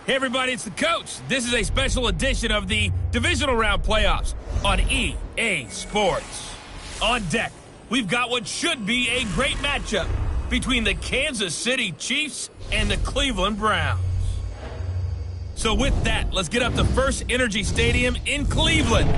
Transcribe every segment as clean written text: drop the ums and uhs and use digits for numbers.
Hey everybody, it's the coach. This is a special edition of the Divisional Round playoffs on EA Sports. On deck, we've got what should be a great matchup between the Kansas City Chiefs and the Cleveland Browns. So with that, let's get up to First Energy Stadium in Cleveland.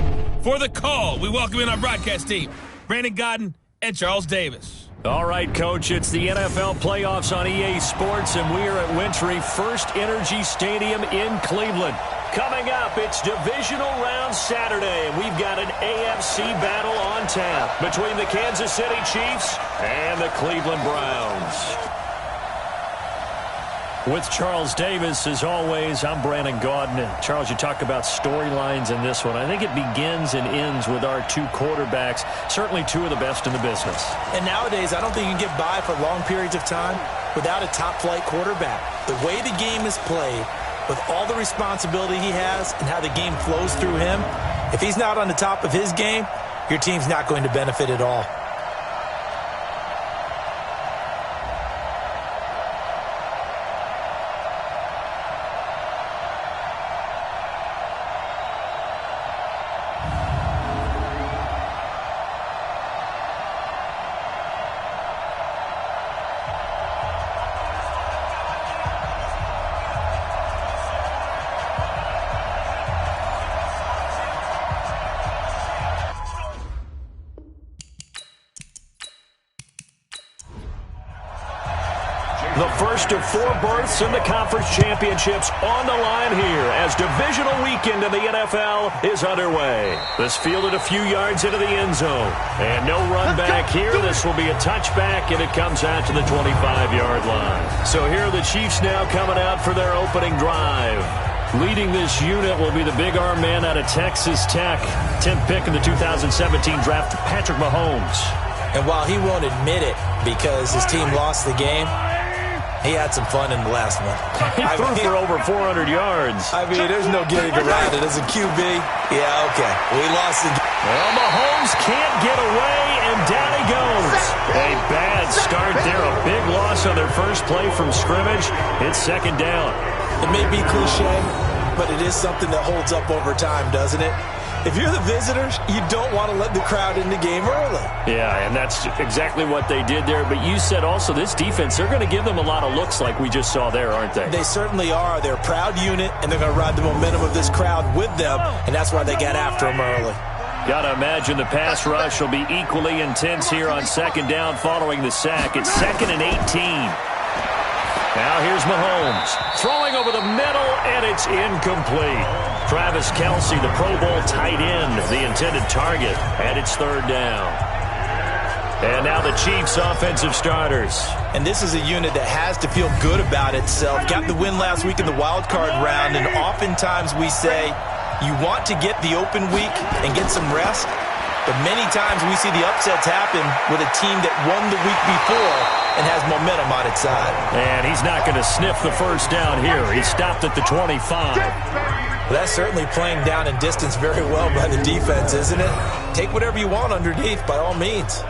For the call, we welcome in our broadcast team, Brandon Godden and Charles Davis. All right, Coach, it's the NFL playoffs on EA Sports, and we are at Wintry First Energy Stadium in Cleveland. Coming up, it's Divisional Round Saturday, and we've got an AFC battle on tap between the Kansas City Chiefs and the Cleveland Browns. With Charles Davis, as always, I'm Brandon Gaudin. And Charles, you talk about storylines in this one. I think it begins and ends with our two quarterbacks, certainly two of the best in the business. And nowadays, I don't think you can get by for long periods of time without a top-flight quarterback. The way the game is played, with all the responsibility he has and how the game flows through him, if he's not on the top of his game, your team's not going to benefit at all. The first of four berths in the conference championships on the line here as divisional weekend in the NFL is underway. This fielded a few yards into the end zone. And no run back here. This will be a touchback, and it comes out to the 25-yard line. So here are the Chiefs now coming out for their opening drive. Leading this unit will be the big arm man out of Texas Tech. 10th pick in the 2017 draft, Patrick Mahomes. And while he won't admit it because his team lost the game, he had some fun in the last one. He threw for over 400 yards. I mean, there's no getting around it. As a QB, yeah, okay. We lost the game. Well, Mahomes can't get away, and down he goes. A bad start there. A big loss on their first play from scrimmage. It's second down. It may be cliche, but it is something that holds up over time, doesn't it? If you're the visitors, you don't want to let the crowd in the game early. Yeah, and that's exactly what they did there. But you said also this defense, they're going to give them a lot of looks like we just saw there, aren't they? They certainly are. They're a proud unit, and they're going to ride the momentum of this crowd with them, and that's why they got after them early. Got to imagine the pass rush will be equally intense here on second down following the sack. It's 2nd and 18. Now here's Mahomes, throwing over the middle, and it's incomplete. Travis Kelce, the Pro Bowl tight end, the intended target, and it's third down. And now the Chiefs' offensive starters. And this is a unit that has to feel good about itself. Got the win last week in the wild card round, and oftentimes we say you want to get the open week and get some rest, but many times we see the upsets happen with a team that won the week before and has momentum on its side. And he's not going to sniff the first down here. He stopped at the 25. Well, that's certainly playing down in distance very well by the defense, isn't it? Take whatever you want underneath, by all means.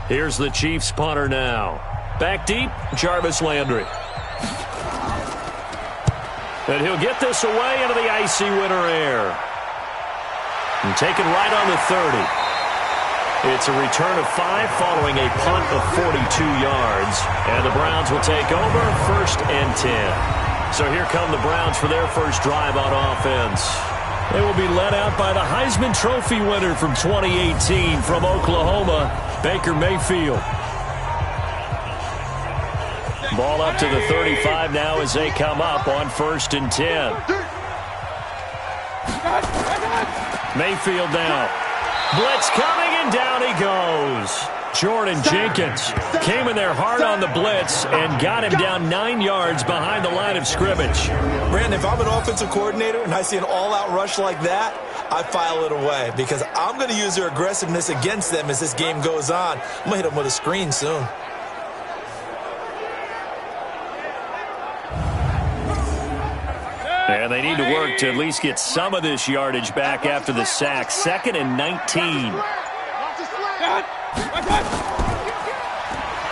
Here's the Chiefs punter now. Back deep, Jarvis Landry. And he'll get this away into the icy winter air. And taken right on the 30. It's a return of 5 following a punt of 42 yards. And the Browns will take over 1st and 10. So here come the Browns for their first drive on offense. They will be led out by the Heisman Trophy winner from 2018 from Oklahoma, Baker Mayfield. Ball up to the 35 now as they come up on 1st and 10. Mayfield now. Blitz coming, and down he goes. Jordan Jenkins came in there hard on the blitz and got him down 9 yards behind the line of scrimmage. Brandon, if I'm an offensive coordinator and I see an all-out rush like that, I file it away because I'm going to use their aggressiveness against them as this game goes on. I'm going to hit them with a screen soon. And And they need to work to at least get some of this yardage back after the sack. 2nd and 19.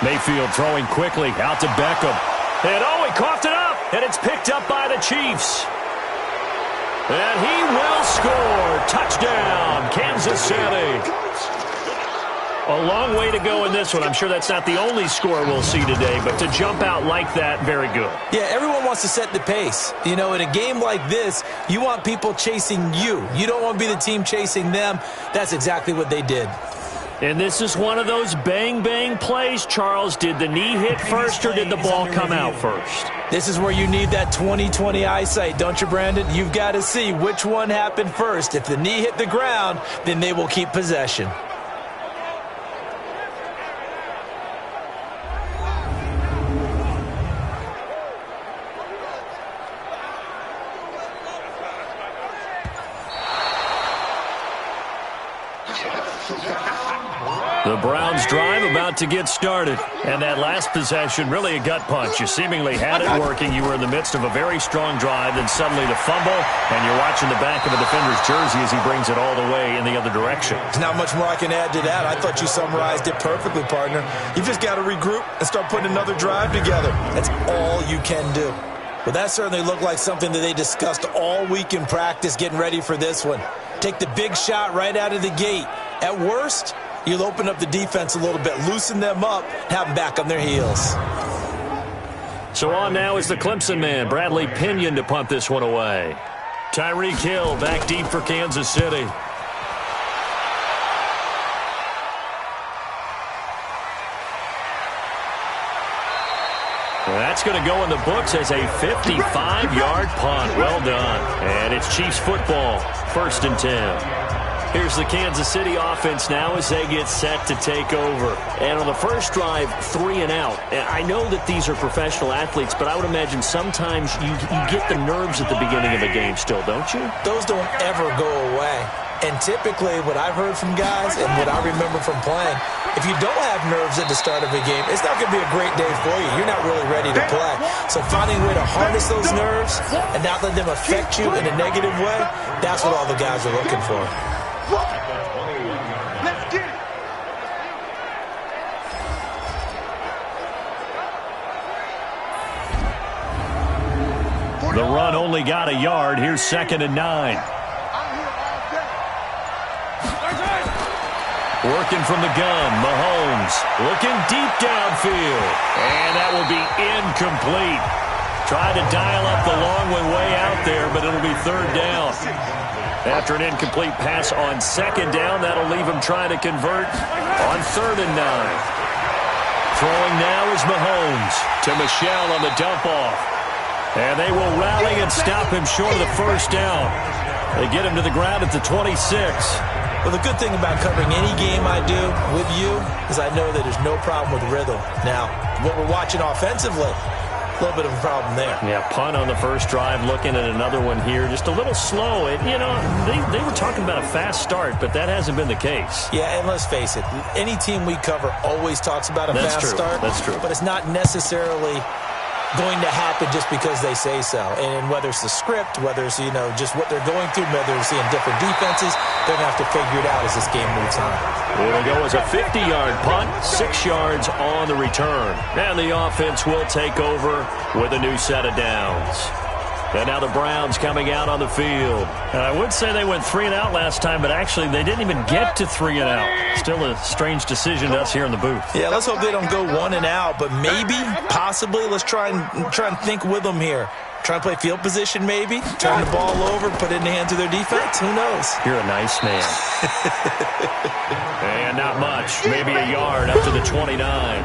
Mayfield throwing quickly out to Beckham. And he coughed it up. And it's picked up by the Chiefs. And he will score. Touchdown, Kansas City. A long way to go in this one. I'm sure that's not the only score we'll see today, but to jump out like that, very good. Yeah, everyone wants to set the pace. You know, in a game like this, you want people chasing you. You don't want to be the team chasing them. That's exactly what they did. And this is one of those bang-bang plays, Charles. Did the knee hit first or did the ball come out first? This is where you need that 20/20 eyesight, don't you, Brandon? You've got to see which one happened first. If the knee hit the ground, then they will keep possession. The Browns drive about to get started. And that last possession, really a gut punch. You seemingly had it working. You were in the midst of a very strong drive, then suddenly the fumble, and you're watching the back of a defender's jersey as he brings it all the way in the other direction. There's not much more I can add to that. I thought you summarized it perfectly, partner. You've just got to regroup and start putting another drive together. That's all you can do. Well, that certainly looked like something that they discussed all week in practice getting ready for this one. Take the big shot right out of the gate. At worst, you'll open up the defense a little bit, loosen them up, have them back on their heels. So on now is the Clemson man, Bradley Pinion, to punt this one away. Tyreek Hill back deep for Kansas City. That's going to go in the books as a 55-yard punt. Well done. And it's Chiefs football, 1st and 10. Here's the Kansas City offense now as they get set to take over. And on the first drive, 3 and out. I know that these are professional athletes, but I would imagine sometimes you get the nerves at the beginning of a game still, don't you? Those don't ever go away. And typically what I've heard from guys and what I remember from playing, if you don't have nerves at the start of a game, it's not going to be a great day for you. You're not really ready to play. So finding a way to harness those nerves and not let them affect you in a negative way, that's what all the guys are looking for. Let's get it. The run only got a yard. Here's 2nd and 9. Working from the gun, Mahomes looking deep downfield. And that will be incomplete. Tried to dial up the long one way out there, but it'll be 3rd down. After an incomplete pass on 2nd down, that'll leave him trying to convert on 3rd and 9. Throwing now is Mahomes to Michel on the dump-off. And they will rally and stop him short of the 1st down. They get him to the ground at the 26. Well, the good thing about covering any game I do with you is I know that there's no problem with rhythm. Now, what we're watching offensively, a little bit of a problem there. Yeah, punt on the first drive, looking at another one here. Just a little slow. You know, they were talking about a fast start, but that hasn't been the case. Yeah, and let's face it, any team we cover always talks about a fast start. That's true. But it's not necessarily going to happen just because they say so. And whether it's the script, whether it's, just what they're going through, whether they're seeing different defenses, they're going to have to figure it out as this game moves on. It'll go as a 50-yard punt, 6 yards on the return. And the offense will take over with a new set of downs. And now the Browns coming out on the field. And I would say they went 3 and out last time, but actually they didn't even get to 3 and out. Still a strange decision to us here in the booth. Yeah, let's hope they don't go 1 and out, but maybe, possibly, let's try and think with them here. Try and play field position maybe, turn the ball over, put it in the hands of their defense. Who knows? You're a nice man. And not much, maybe a yard up to the 29.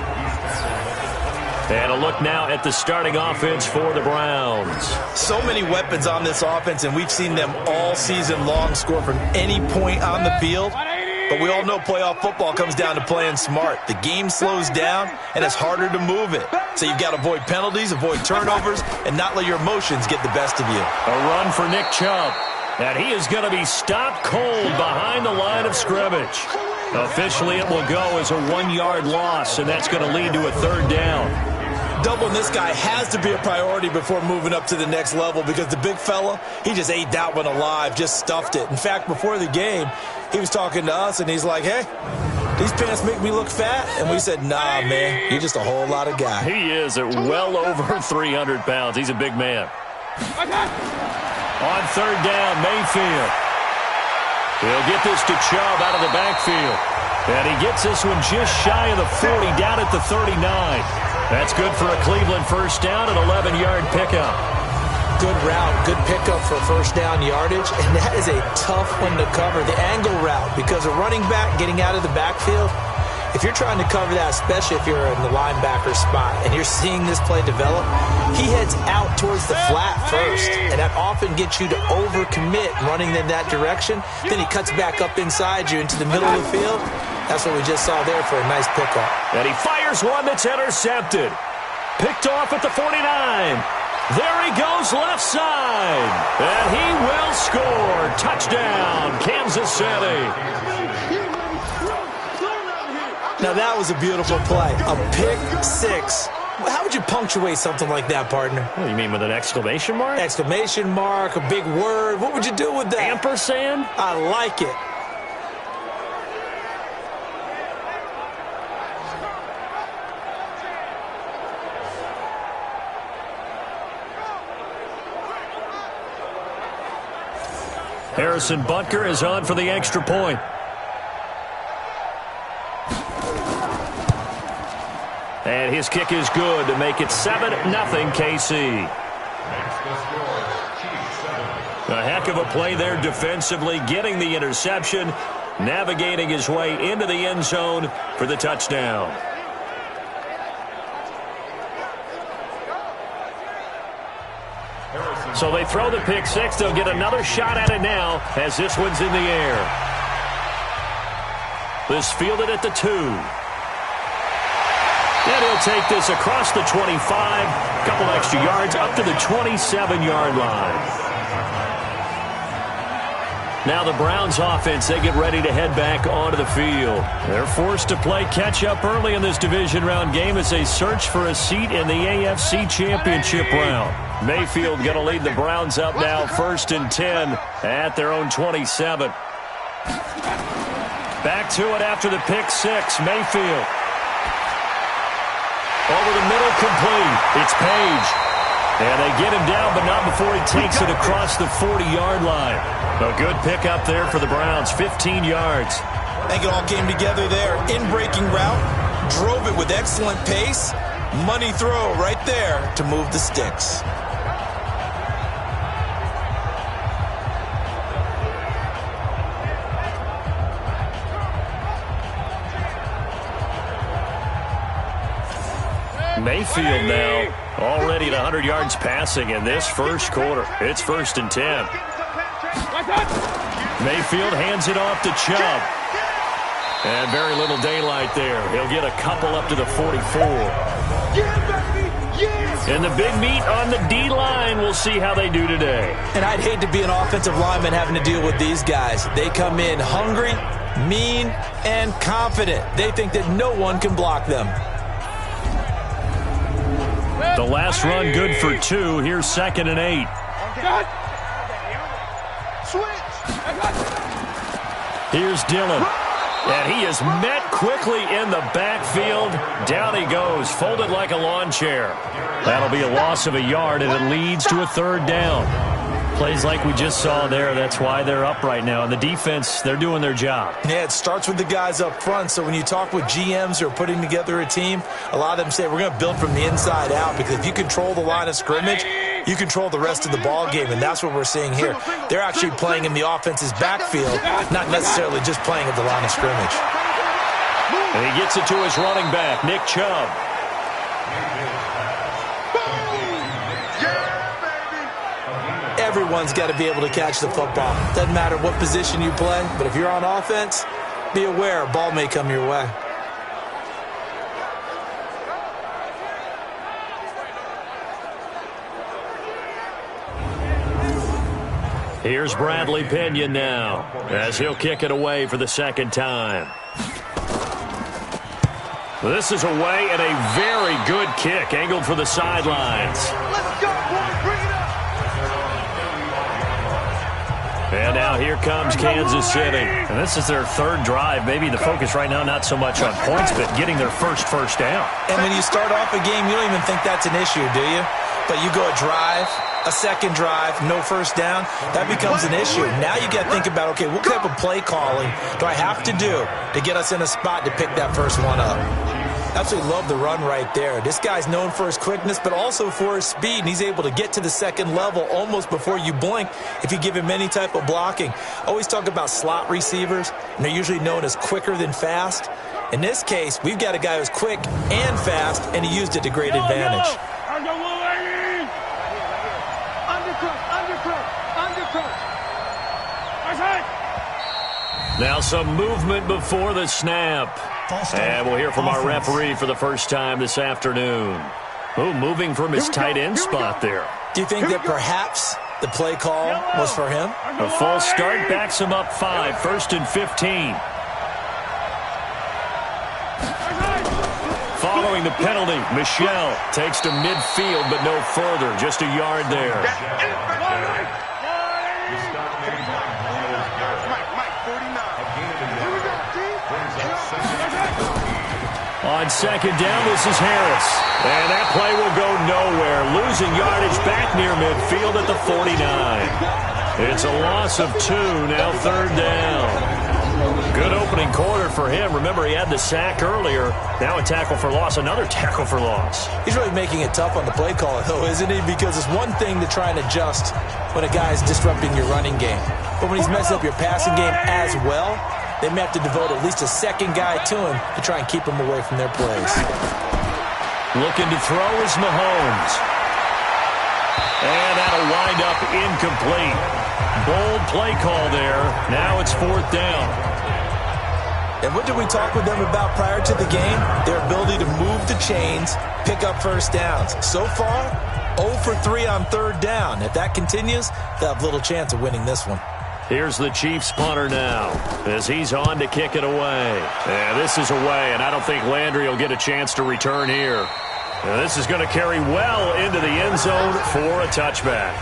And a look now at the starting offense for the Browns. So many weapons on this offense, and we've seen them all season long score from any point on the field. But we all know playoff football comes down to playing smart. The game slows down, and it's harder to move it. So you've got to avoid penalties, avoid turnovers, and not let your emotions get the best of you. A run for Nick Chubb. And he is going to be stopped cold behind the line of scrimmage. Officially, it will go as a 1-yard loss, and that's going to lead to a 3rd down. Doubling this guy has to be a priority before moving up to the next level because the big fella, he just ate that one alive, just stuffed it. In fact, before the game, he was talking to us, and he's like, hey, these pants make me look fat. And we said, nah, man, you're just a whole lot of guy. He is at well over 300 pounds. He's a big man. On third down, Mayfield. He'll get this to Chubb out of the backfield. And he gets this one just shy of the 40, down at the 39. That's good for a Cleveland first down, an 11-yard pickup. Good route, good pickup for first down yardage, and that is a tough one to cover, the angle route, because a running back getting out of the backfield, if you're trying to cover that, especially if you're in the linebacker spot, and you're seeing this play develop, he heads out towards the flat first, and that often gets you to overcommit running in that direction. Then he cuts back up inside you into the middle of the field. That's what we just saw there for a nice pickup. And he fires one that's intercepted. Picked off at the 49. There he goes left side. And he will score. Touchdown, Kansas City. Now that was a beautiful play. A pick six. How would you punctuate something like that, partner? What do you mean, with an exclamation mark? Exclamation mark, a big word. What would you do with that? Ampersand? I like it. Harrison Butker is on for the extra point. And his kick is good to make it 7-0 KC. A heck of a play there defensively, getting the interception, navigating his way into the end zone for the touchdown. So they throw the pick six. They'll get another shot at it now as this one's in the air. This fielded at the 2. And he'll take this across the 25, a couple extra yards up to the 27-yard line. Now the Browns offense, they get ready to head back onto the field. They're forced to play catch-up early in this division round game as they search for a seat in the AFC Championship round. Mayfield going to lead the Browns up now, 1st and 10 at their own 27. Back to it after the pick six. Mayfield. Over the middle, complete. It's Page. And they get him down, but not before he takes it across the 40-yard line. A good pickup there for the Browns, 15 yards. I think it all came together there. In-breaking route, drove it with excellent pace. Money throw right there to move the sticks. Mayfield now already at 100 yards passing in this first quarter. It's 1st and 10. Mayfield hands it off to Chubb. And very little daylight there. He'll get a couple up to the 44. And the big meat on the D-line. We'll see how they do today. And I'd hate to be an offensive lineman having to deal with these guys. They come in hungry, mean, and confident. They think that no one can block them. The last run good for 2. Here's 2nd and 8. Here's Dillon. And he is met quickly in the backfield. Down he goes, folded like a lawn chair. That'll be a loss of a yard, and it leads to a 3rd down. Plays like we just saw there. That's why they're up right now. And the defense, they're doing their job. Yeah, it starts with the guys up front. So when you talk with GMs who are putting together a team, a lot of them say we're going to build from the inside out, because if you control the line of scrimmage, you control the rest of the ball game, and that's what we're seeing here. They're actually playing in the offense's backfield, not necessarily just playing at the line of scrimmage. And he gets it to his running back, Nick Chubb. Everyone's got to be able to catch the football. Doesn't matter what position you play, but if you're on offense, be aware a ball may come your way. Here's Bradley Pinion now, as he'll kick it away for the 2nd time. This is away and a very good kick angled for the sidelines. Let's go, boys. Bring it up. And now here comes Kansas City. And this is their third drive. Maybe the focus right now not so much on points, but getting their first down. And when you start off a game, you don't even think that's an issue, do you? But you go a drive, a second drive, no first down, that becomes an issue. Now you got to think about, okay, what type of play calling do I have to do to get us in a spot to pick that first one up? Absolutely love the run right there. This guy's known for his quickness, but also for his speed, and he's able to get to the second level almost before you blink if you give him any type of blocking. Always talk about slot receivers, and they're usually known as quicker than fast. In this case, we've got a guy who's quick and fast, and he used it to great advantage. Now some movement before the snap. And we'll hear from our referee for the first time this afternoon. Oh, moving from his tight end spot there. Do you think that perhaps the play call was for him? A false start backs him up 5, 1st and 15. Following the penalty, Michel takes to midfield, but no further, just a yard there. On second down, this is Harris. And that play will go nowhere. Losing yardage back near midfield at the 49. It's a loss of 2, now third down. Good opening quarter for him. Remember, he had the sack earlier. Now a tackle for loss, another tackle for loss. He's really making it tough on the play caller, though, isn't he? Because it's one thing to try and adjust when a guy's disrupting your running game. But when he's messing up your passing game as well, they may have to devote at least a second guy to him to try and keep him away from their plays. Looking to throw is Mahomes. And that'll wind up incomplete. Bold play call there. Now it's 4th down. And what did we talk with them about prior to the game? Their ability to move the chains, pick up first downs. So far, 0 for 3 on third down. If that continues, they'll have little chance of winning this one. Here's the Chiefs punter now as he's on to kick it away. And this is away, and I don't think Landry will get a chance to return here. And this is going to carry well into the end zone for a touchback.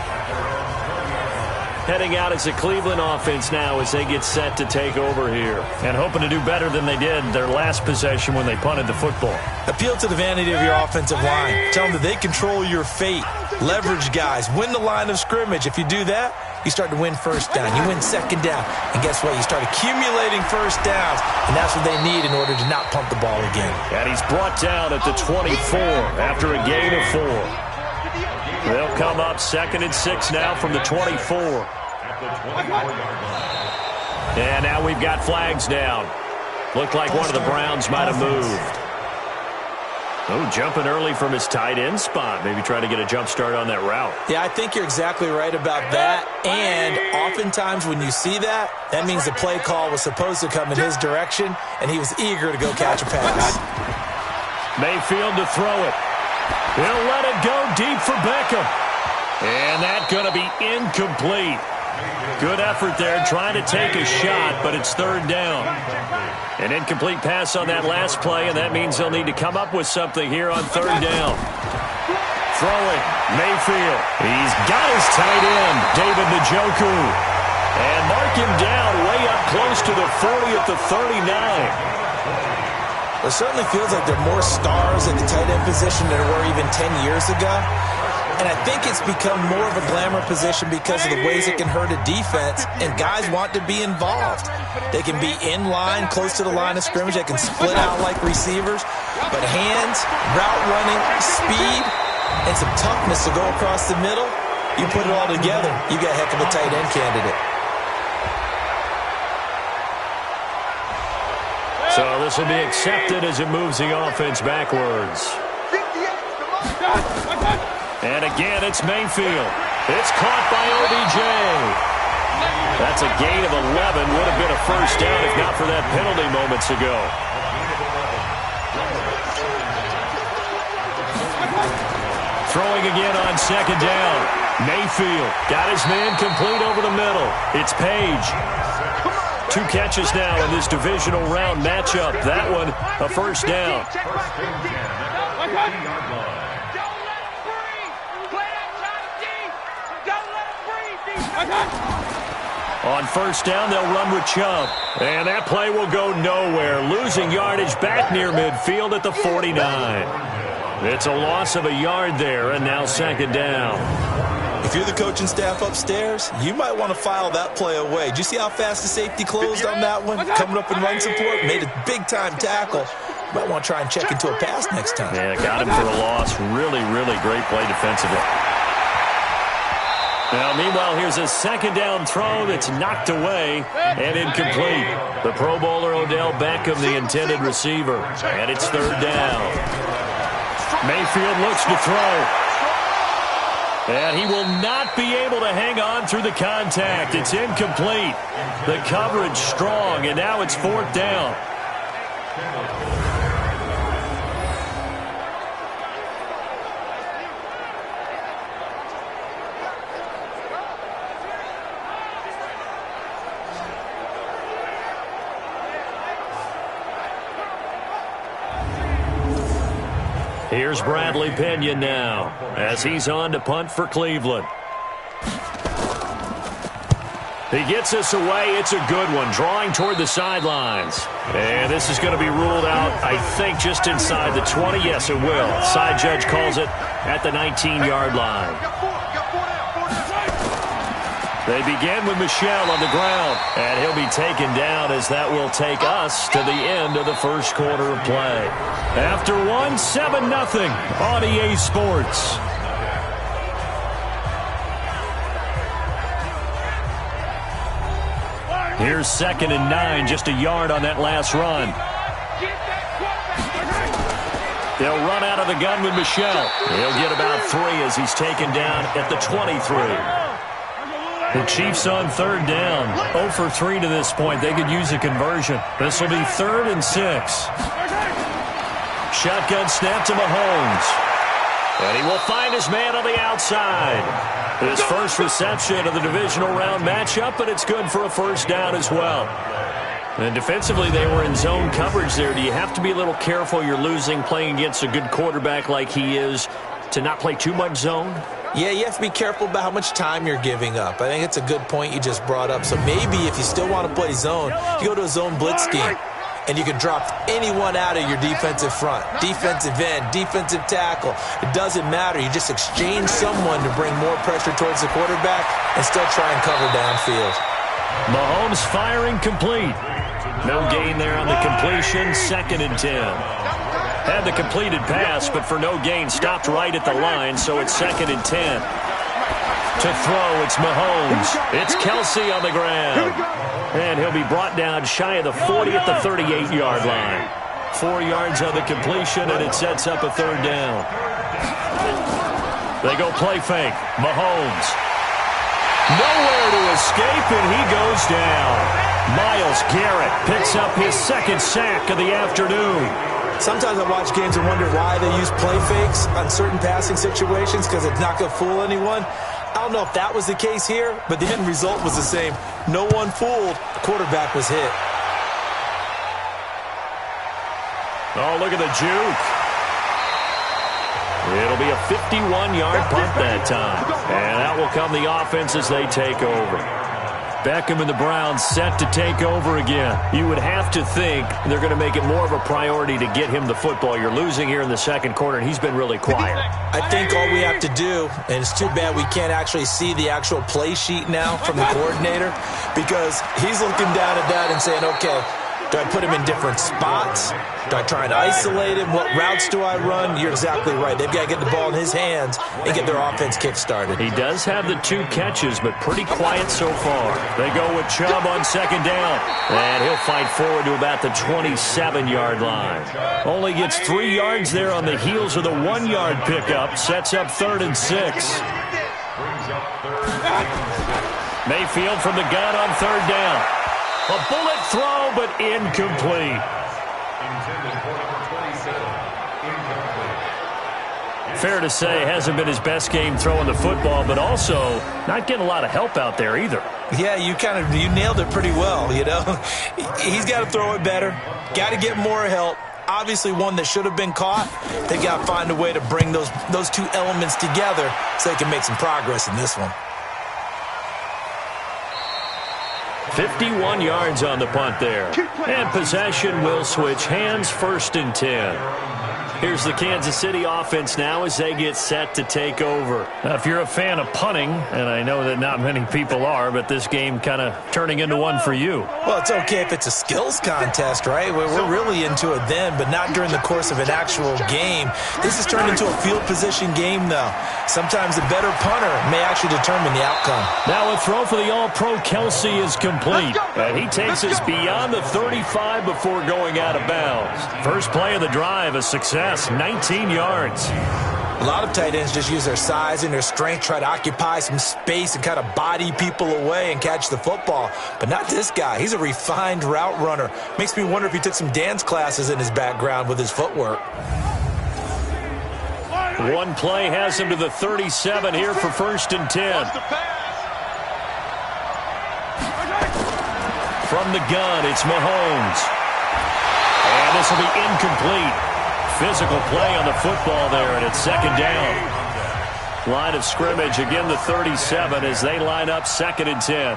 Heading out as a Cleveland offense now as they get set to take over here. And hoping to do better than they did their last possession when they punted the football. Appeal to the vanity of your offensive line. Tell them that they control your fate. Leverage guys. Win the line of scrimmage. If you do that, you start to win first down. You win second down. And guess what? You start accumulating first downs. And that's what they need in order to not pump the ball again. And he's brought down at the 24 after a gain of 4. They'll come up 2nd and 6 now from the 24. And now we've got flags down. Looked like one of the Browns might have moved. Oh, jumping early from his tight end spot. Maybe try to get a jump start on that route. Yeah, I think you're exactly right about that. And oftentimes when you see that, that means the play call was supposed to come in his direction, and he was eager to go catch a pass. Mayfield to throw it. He'll let it go deep for Beckham. And that's going to be incomplete. Good effort there trying to take a shot, but it's third down. An incomplete pass on that last play, and that means they'll need to come up with something here on third down. Throwing, Mayfield. He's got his tight end, David Njoku. And mark him down way up close to the 40 at the 39. It certainly feels like there are more stars at the tight end position than there were even 10 years ago. And I think it's become more of a glamour position because of the ways it can hurt a defense, and guys want to be involved. They can be in line, close to the line of scrimmage. They can split out like receivers. But hands, route running, speed, and some toughness to go across the middle, you put it all together, you got a heck of a tight end candidate. So this will be accepted as it moves the offense backwards. And again, it's Mayfield. It's caught by OBJ. That's a gain of 11. Would have been a first down if not for that penalty moments ago. Throwing again on second down. Mayfield got his man complete over the middle. It's Page. 2 catches now in this divisional round matchup. That one, a first down. On first down, they'll run with Chubb. And that play will go nowhere. Losing yardage back near midfield at the 49. It's a loss of a yard there, and now second down. If you're the coaching staff upstairs, you might want to file that play away. Did you see how fast the safety closed on that one? Coming up in run support, made a big-time tackle. You might want to try and check into a pass next time. Yeah, got him for a loss. Really, really great play defensively. Now, meanwhile, here's a second down throw that's knocked away and incomplete. The Pro Bowler Odell Beckham, the intended receiver. And it's third down. Mayfield looks to throw. And he will not be able to hang on through the contact. It's incomplete. The coverage strong, and now it's fourth down. Here's Bradley Pinion now as he's on to punt for Cleveland. He gets us away. It's a good one, drawing toward the sidelines. And this is going to be ruled out, I think, just inside the 20. Yes, it will. Side judge calls it at the 19-yard line. They begin with Michel on the ground, and he'll be taken down as that will take us to the end of the first quarter of play. After one, 7-0 on EA Sports. Here's 2nd and 9, just a yard on that last run. They'll run out of the gun with Michel. He'll get about 3 as he's taken down at the 23. The Chiefs on third down. 0 for 3 to this point. They could use a conversion. This will be 3rd and 6. Shotgun snap to Mahomes. And he will find his man on the outside. His first reception of the divisional round matchup, but it's good for a first down as well. And defensively, they were in zone coverage there. Do you have to be a little careful? You're losing playing against a good quarterback like he is to not play too much zone? Yeah, you have to be careful about how much time you're giving up. I think it's a good point you just brought up. So maybe if you still want to play zone, you go to a zone blitz scheme, and you can drop anyone out of your defensive front, defensive end, defensive tackle. It doesn't matter. You just exchange someone to bring more pressure towards the quarterback and still try and cover downfield. Mahomes firing complete. No gain there on the completion. 2nd and 10. Had the completed pass, but for no gain, stopped right at the line, so it's 2nd and 10. To throw, it's Mahomes. It's Kelsey on the ground. And he'll be brought down shy of the 40 at the 38-yard line. 4 yards on the completion, and it sets up a third down. They go play fake. Mahomes. Nowhere to escape, and he goes down. Myles Garrett picks up his 2nd sack of the afternoon. Sometimes I watch games and wonder why they use play fakes on certain passing situations because it's not going to fool anyone. I don't know if that was the case here, but the end result was the same. No one fooled. The quarterback was hit. Oh, look at the juke. It'll be a 51-yard punt that time. And out will come the offense as they take over. Beckham and the Browns set to take over again. You would have to think they're going to make it more of a priority to get him the football. You're losing here in the second quarter, and he's been really quiet. I think all we have to do, and it's too bad we can't actually see the actual play sheet now from the coordinator, because he's looking down at that and saying, okay, do I put him in different spots? Do I try and isolate him? What routes do I run? You're exactly right. They've got to get the ball in his hands and get their offense kick-started. He does have the 2 catches, but pretty quiet so far. They go with Chubb on 2nd down, and he'll fight forward to about the 27-yard line. Only gets 3 yards there on the heels of the 1-yard pickup. Sets up 3rd and 6. Mayfield from the gun on 3rd down. A bullet throw, but incomplete. Fair to say, hasn't been his best game throwing the football, but also not getting a lot of help out there either. Yeah, you nailed it pretty well, you know. He's got to throw it better, got to get more help. Obviously one that should have been caught. They got to find a way to bring those two elements together so they can make some progress in this one. 51 yards on the punt there. And possession will switch hands, 1st and 10. Here's the Kansas City offense now as they get set to take over. Now, if you're a fan of punting, and I know that not many people are, but this game kind of turning into one for you. Well, it's okay if it's a skills contest, right? We're really into it then, but not during the course of an actual game. This has turned into a field position game, though. Sometimes a better punter may actually determine the outcome. Now a throw for the All-Pro Kelsey is complete. And he takes us beyond the 35 before going out of bounds. First play of the drive, a success. 19 yards. A lot of tight ends just use their size and their strength, try to occupy some space and kind of body people away and catch the football. But not this guy. He's a refined route runner. Makes me wonder if he took some dance classes in his background with his footwork. One play has him to the 37 here for 1st and 10. From the gun, it's Mahomes. And this will be incomplete. Physical play on the football there, and it's 2nd down. Line of scrimmage, again the 37 as they line up 2nd and 10.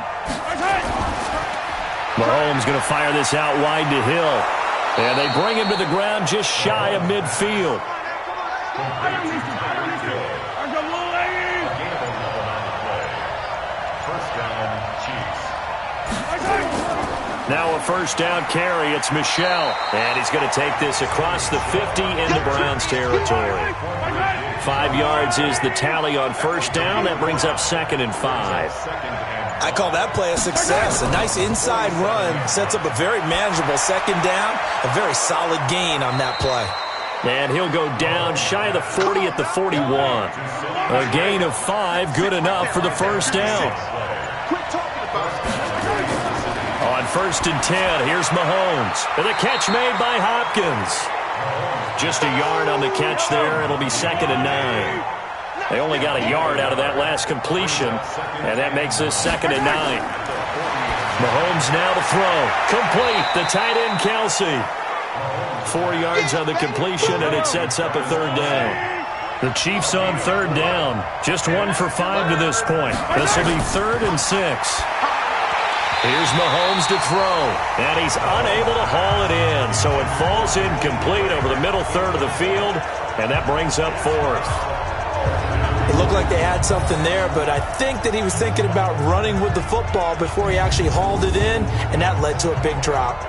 Mahomes going to fire this out wide to Hill. And they bring him to the ground just shy of midfield. Now a 1st down carry. It's Michel. And he's going to take this across the 50 into Browns territory. 5 yards is the tally on 1st down. That brings up 2nd and 5. I call that play a success. A nice inside run sets up a very manageable 2nd down. A very solid gain on that play. And he'll go down shy of the 40 at the 41. A gain of 5, good enough for the 1st down. On 1st and 10, here's Mahomes. And the catch made by Hopkins. Just a yard on the catch there. It'll be 2nd and 9. They only got a yard out of that last completion, and that makes this 2nd and 9. Mahomes now to throw. Complete. The tight end, Kelsey. 4 yards on the completion, and it sets up a 3rd down. The Chiefs on 3rd down. Just 1 for 5 to this point. This will be 3rd and 6. Here's Mahomes to throw, and he's unable to haul it in, so it falls incomplete over the middle 3rd of the field, and that brings up 4th. It looked like they had something there, but I think that he was thinking about running with the football before he actually hauled it in, and that led to a big drop.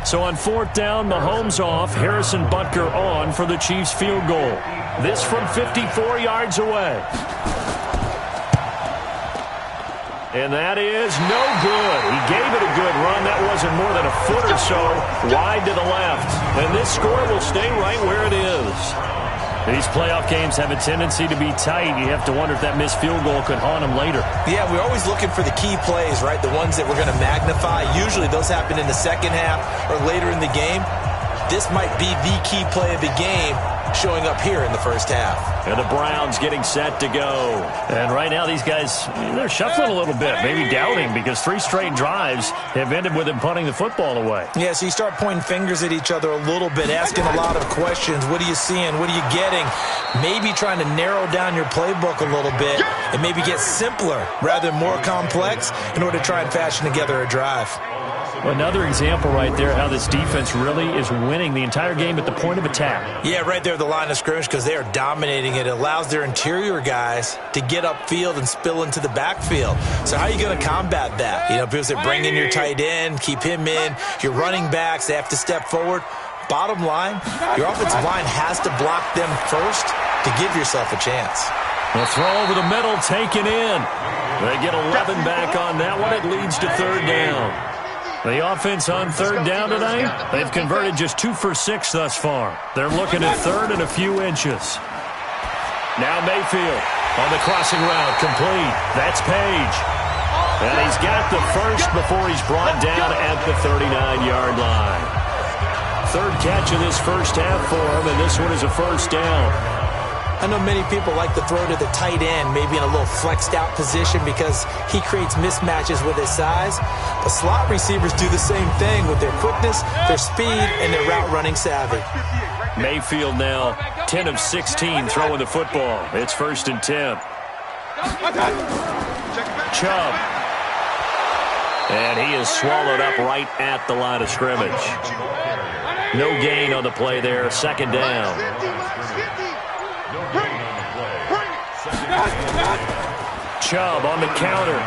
So on 4th down, Mahomes off, Harrison Butker on for the Chiefs field goal. This from 54 yards away. And that is no good. He gave it a good run. That wasn't more than a foot or so wide to the left. And this score will stay right where it is. These playoff games have a tendency to be tight. You have to wonder if that missed field goal could haunt them later. Yeah, we're always looking for the key plays, right? The ones that we're going to magnify. Usually those happen in the 2nd half or later in the game. This might be the key play of the game showing up here in the 1st half. And the Browns getting set to go. And right now these guys, they're shuffling a little bit, maybe doubting, because 3 straight drives have ended with them punting the football away. Yeah, so you start pointing fingers at each other a little bit, asking a lot of questions. What are you seeing? What are you getting? Maybe trying to narrow down your playbook a little bit and maybe get simpler rather than more complex in order to try and fashion together a drive. Another example right there how this defense really is winning the entire game at the point of attack. Yeah, right there at the line of scrimmage, because they are dominating it. It allows their interior guys to get upfield and spill into the backfield. So how are you going to combat that? You know, because they bring in your tight end, keep him in. Your running backs, they have to step forward. Bottom line, your offensive line has to block them first to give yourself a chance. The throw over the middle taken in. They get 11 back on that one. It leads to 3rd down. The offense on 3rd down tonight, they've converted just 2 for 6 thus far. They're looking at 3rd and a few inches. Now Mayfield on the crossing route, complete. That's Page. And he's got the first before he's brought down at the 39-yard line. catch of this first half for him, and this one is a first down. I know many people like to throw to the tight end, maybe in a little flexed out position because he creates mismatches with his size. But slot receivers do the same thing with their quickness, their speed, and their route running savvy. Mayfield now 10 of 16 throwing the football. It's 1st and 10. Chubb. And he is swallowed up right at the line of scrimmage. No gain on the play there. 2nd down. Chubb on the counter.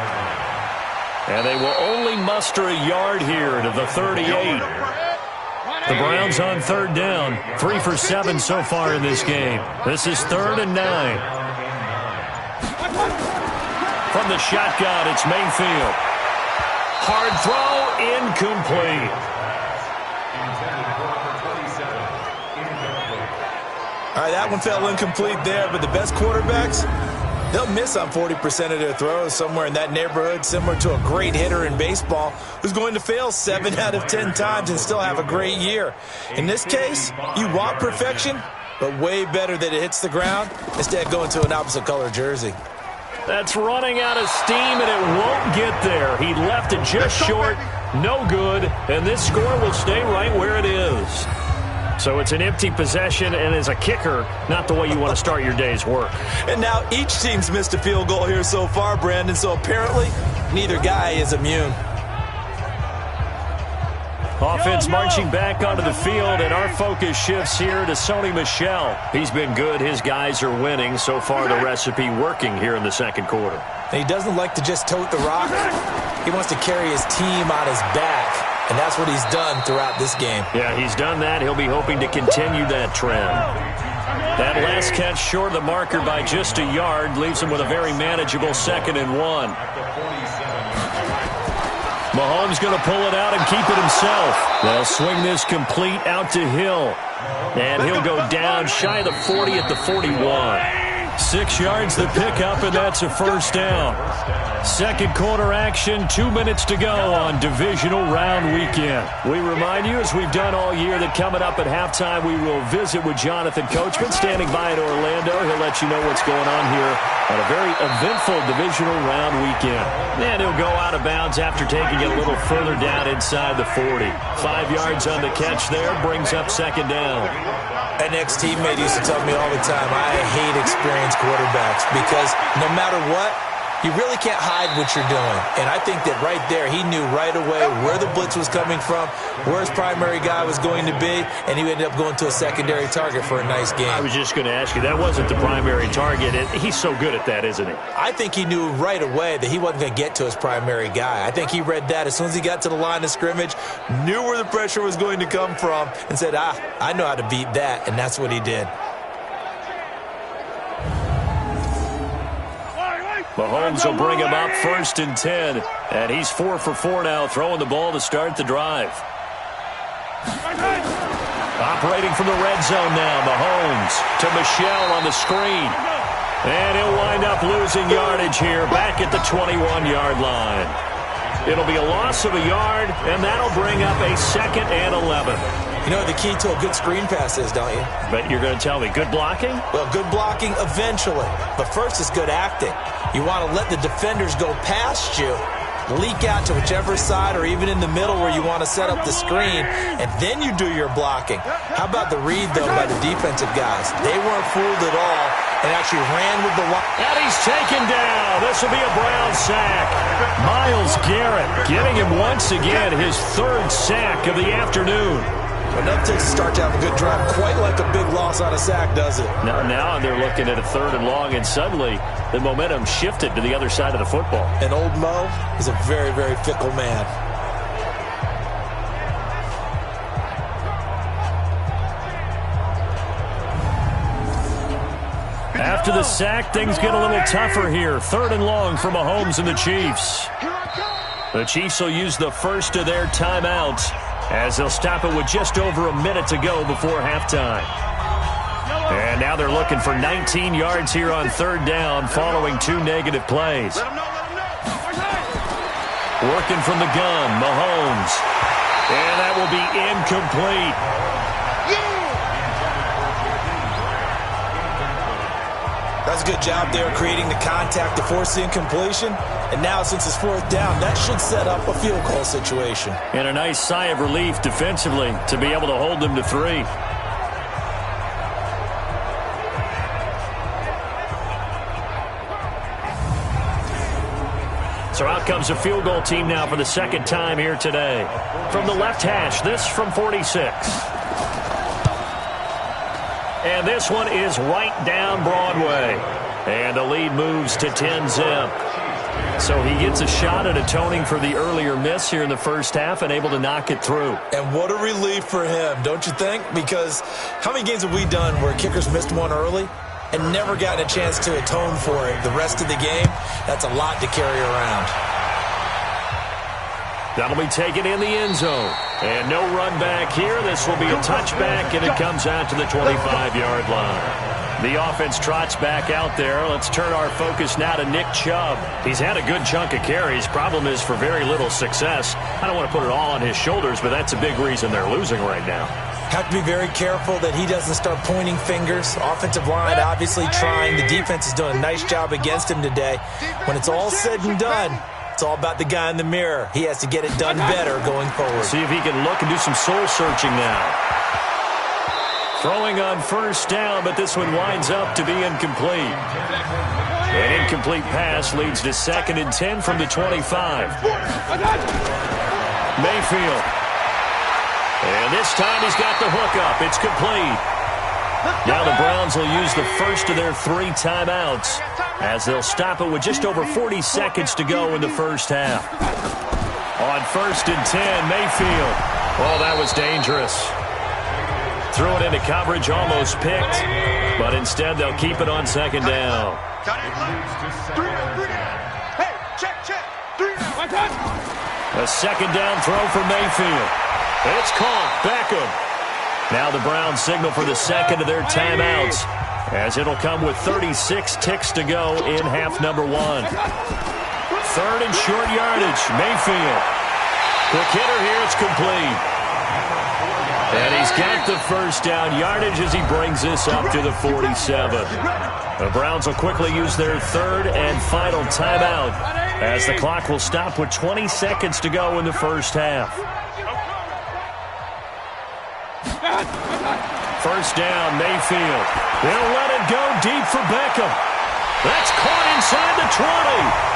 And they will only muster a yard here to the 38. The Browns on 3rd down. 3 for 7 so far in this game. This is 3rd and 9. From the shotgun, it's Mayfield. Hard throw, incomplete. All right, that one fell incomplete there, but the best quarterbacks, they'll miss on 40% of their throws, somewhere in that neighborhood, similar to a great hitter in baseball who's going to fail 7 out of 10 times and still have a great year. In this case, you want perfection, but way better that it hits the ground instead of going to an opposite color jersey. That's running out of steam, and it won't get there. He left it just short, no good, and this score will stay right where it is. So it's an empty possession, and as a kicker, not the way you want to start your day's work. And now each team's missed a field goal here so far, Brandon, so apparently neither guy is immune. Offense marching back onto the field, and our focus shifts here to Sony Michel. He's been good. His guys are winning. So far, the recipe working here in the 2nd quarter. And he doesn't like to just tote the rock. He wants to carry his team on his back, and that's what he's done throughout this game. Yeah, he's done that. He'll be hoping to continue that trend. That last catch short of the marker by just a yard leaves him with a very manageable 2nd and 1. Mahomes going to pull it out and keep it himself. They'll swing this complete out to Hill. And he'll go down shy of the 40 at the 41. 6 yards the pickup, and that's a first down. 2nd quarter action, 2 minutes to go on Divisional Round weekend. We remind you, as we've done all year, that coming up at halftime, we will visit with Jonathan Coachman standing by in Orlando. He'll let you know what's going on here on a very eventful Divisional Round weekend. And he'll go out of bounds after taking it a little further down inside the 40. 5 yards on the catch there, brings up 2nd down. An ex-teammate used to tell me all the time, I hate experienced quarterbacks because no matter what, you really can't hide what you're doing. And I think that right there, he knew right away where the blitz was coming from, where his primary guy was going to be, and he ended up going to a secondary target for a nice game. I was just going to ask you, that wasn't the primary target. He's so good at that, isn't he? I think he knew right away that he wasn't going to get to his primary guy. I think he read that as soon as he got to the line of scrimmage, knew where the pressure was going to come from, and said, I know how to beat that, and that's what he did. Mahomes will bring him up 1st and 10. And he's 4 for 4 now, throwing the ball to start the drive. Operating from the red zone now, Mahomes to Michel on the screen. And he'll wind up losing yardage here back at the 21-yard line. It'll be a loss of a yard, and that'll bring up a 2nd and 11. You know what the key to a good screen pass is, don't you? But you're going to tell me, good blocking? Well, good blocking eventually. But first is good acting. You want to let the defenders go past you, leak out to whichever side or even in the middle where you want to set up the screen, and then you do your blocking. How about the read, though, by the defensive guys? They weren't fooled at all and actually ran with the line. And he's taken down. This will be a Brown sack. Myles Garrett getting him once again, his 3rd sack of the afternoon. Enough to start to have a good drive, quite like a big loss on a sack, does it? Now they're looking at a 3rd and long, and suddenly the momentum shifted to the other side of the football. And old Mo is a very, very fickle man. After the sack, things get a little tougher here. 3rd and long for Mahomes and the Chiefs. The Chiefs will use the first of their timeouts, as they'll stop it with just over a minute to go before halftime. And now they're looking for 19 yards here on 3rd down following 2 negative plays. Working from the gun, Mahomes. And that will be incomplete. That's a good job there creating the contact to force the incompletion. And now since it's 4th down, that should set up a field goal situation. And a nice sigh of relief defensively to be able to hold them to 3. So out comes a field goal team now for the second time here today. From the left hash, this from 46. And this one is right down Broadway. And the lead moves to 10-zip. So he gets a shot at atoning for the earlier miss here in the first half and able to knock it through. And what a relief for him, don't you think? Because how many games have we done where kickers missed one early and never gotten a chance to atone for it the rest of the game? That's a lot to carry around. That'll be taken in the end zone. And no run back here. This will be a touchback, and it comes out to the 25-yard line. The offense trots back out there. Let's turn our focus now to Nick Chubb. He's had a good chunk of carries. Problem is for very little success. I don't want to put it all on his shoulders, but that's a big reason they're losing right now. Have to be very careful that he doesn't start pointing fingers. Offensive line obviously trying. The defense is doing a nice job against him today. When it's all said and done, it's all about the guy in the mirror. He has to get it done better going forward. See if he can look and do some soul searching now. Throwing on first down, but this one winds up to be incomplete. An incomplete pass leads to 2nd and 10 from the 25. Mayfield. And this time he's got the hookup. It's complete. Now the Browns will use the first of their 3 timeouts as they'll stop it with just over 40 seconds to go in the first half. On 1st and 10, Mayfield. Oh, that was dangerous. Threw it into coverage, almost picked, but instead they'll keep it on 2nd down. A 2nd down throw for Mayfield. It's caught. Beckham. Now the Browns signal for the 2nd of their timeouts, as it'll come with 36 ticks to go in half number 1. 3rd and short yardage. Mayfield. Quick hitter here. It's complete. And he's got the first down yardage as he brings this up to the 47. The Browns will quickly use their 3rd and final timeout as the clock will stop with 20 seconds to go in the first half. First down, Mayfield. They'll let it go deep for Beckham. That's caught inside the 20.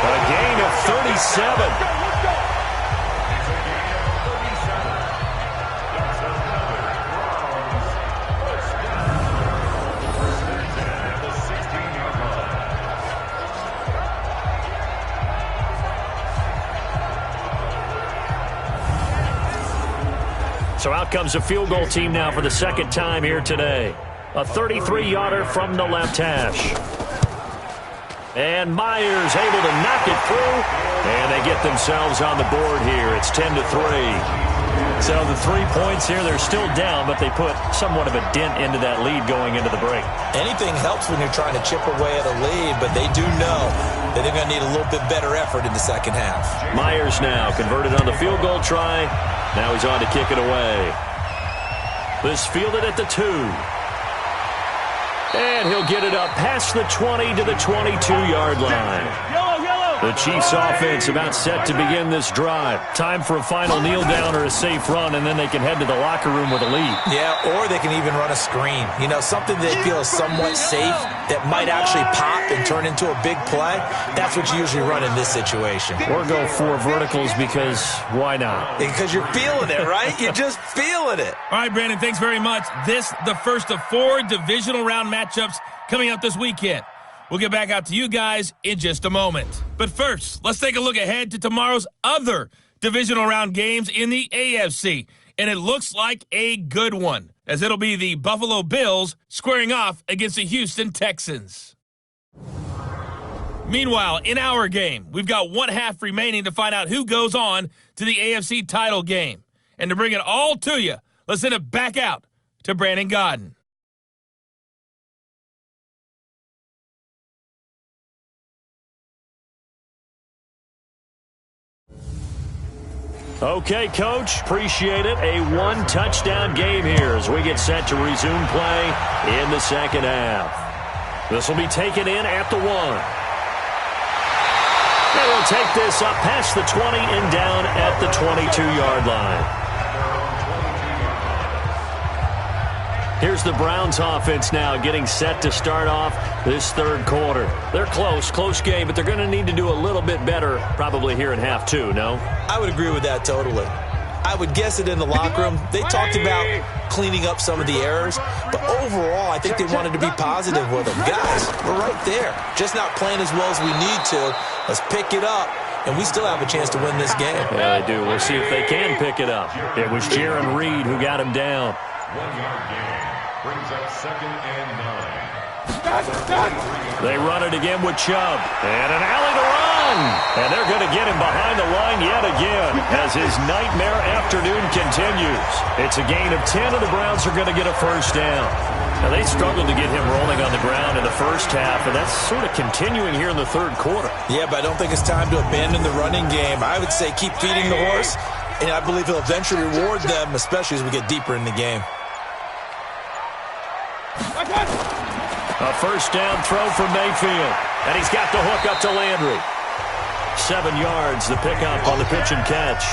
A gain of 37. So out comes a field goal team now for the 2nd time here today. A 33-yarder from the left hash. And Myers able to knock it through. And they get themselves on the board here. It's 10-3. So the 3 points here, they're still down, but they put somewhat of a dent into that lead going into the break. Anything helps when you're trying to chip away at a lead, but they do know that they're going to need a little bit better effort in the second half. Myers now converted on the field goal try. Now he's on to kick it away. This fielded at the 2. And he'll get it up past the 20 to the 22-yard line. The Chiefs offense about set to begin this drive. Time for a final kneel down or a safe run, and then they can head to the locker room with a lead. Yeah, or they can even run a screen. You know, something they feel is somewhat safe that might actually pop and turn into a big play. That's what you usually run in this situation. Or go 4 verticals because why not? Because you're feeling it, right? You're just feeling it. All right, Brandon, thanks very much. This, the first of 4 divisional round matchups coming up this weekend. We'll get back out to you guys in just a moment. But first, let's take a look ahead to tomorrow's other divisional round games in the AFC. And it looks like a good one, as it'll be the Buffalo Bills squaring off against the Houston Texans. Meanwhile, in our game, we've got 1 half remaining to find out who goes on to the AFC title game. And to bring it all to you, let's send it back out to Brandon Godden. Okay, Coach, appreciate it. A 1-touchdown game here as we get set to resume play in the second half. This will be taken in at the 1. And he'll take this up past the 20 and down at the 22-yard line. Here's the Browns offense now getting set to start off this third quarter. They're close game, but they're going to need to do a little bit better probably here in half 2, no? I would agree with that totally. I would guess it in the locker room. They talked about cleaning up some of the errors, but overall I think they wanted to be positive with them. Guys, we're right there. Just not playing as well as we need to. Let's pick it up, and we still have a chance to win this game. Yeah, they do. We'll see if they can pick it up. It was Jaron Reed who got him down. 1-yard gain brings up 2nd and 9. They run it again with Chubb. And an alley to run. And they're going to get him behind the line yet again as his nightmare afternoon continues. It's a gain of 10, and the Browns are going to get a first down. Now, they struggled to get him rolling on the ground in the first half, and that's sort of continuing here in the third quarter. Yeah, but I don't think it's time to abandon the running game. I would say keep feeding the horse, and I believe he'll eventually reward them, especially as we get deeper in the game. A first down throw for Mayfield. And he's got the hook up to Landry. 7 yards, the pickup on the pitch and catch.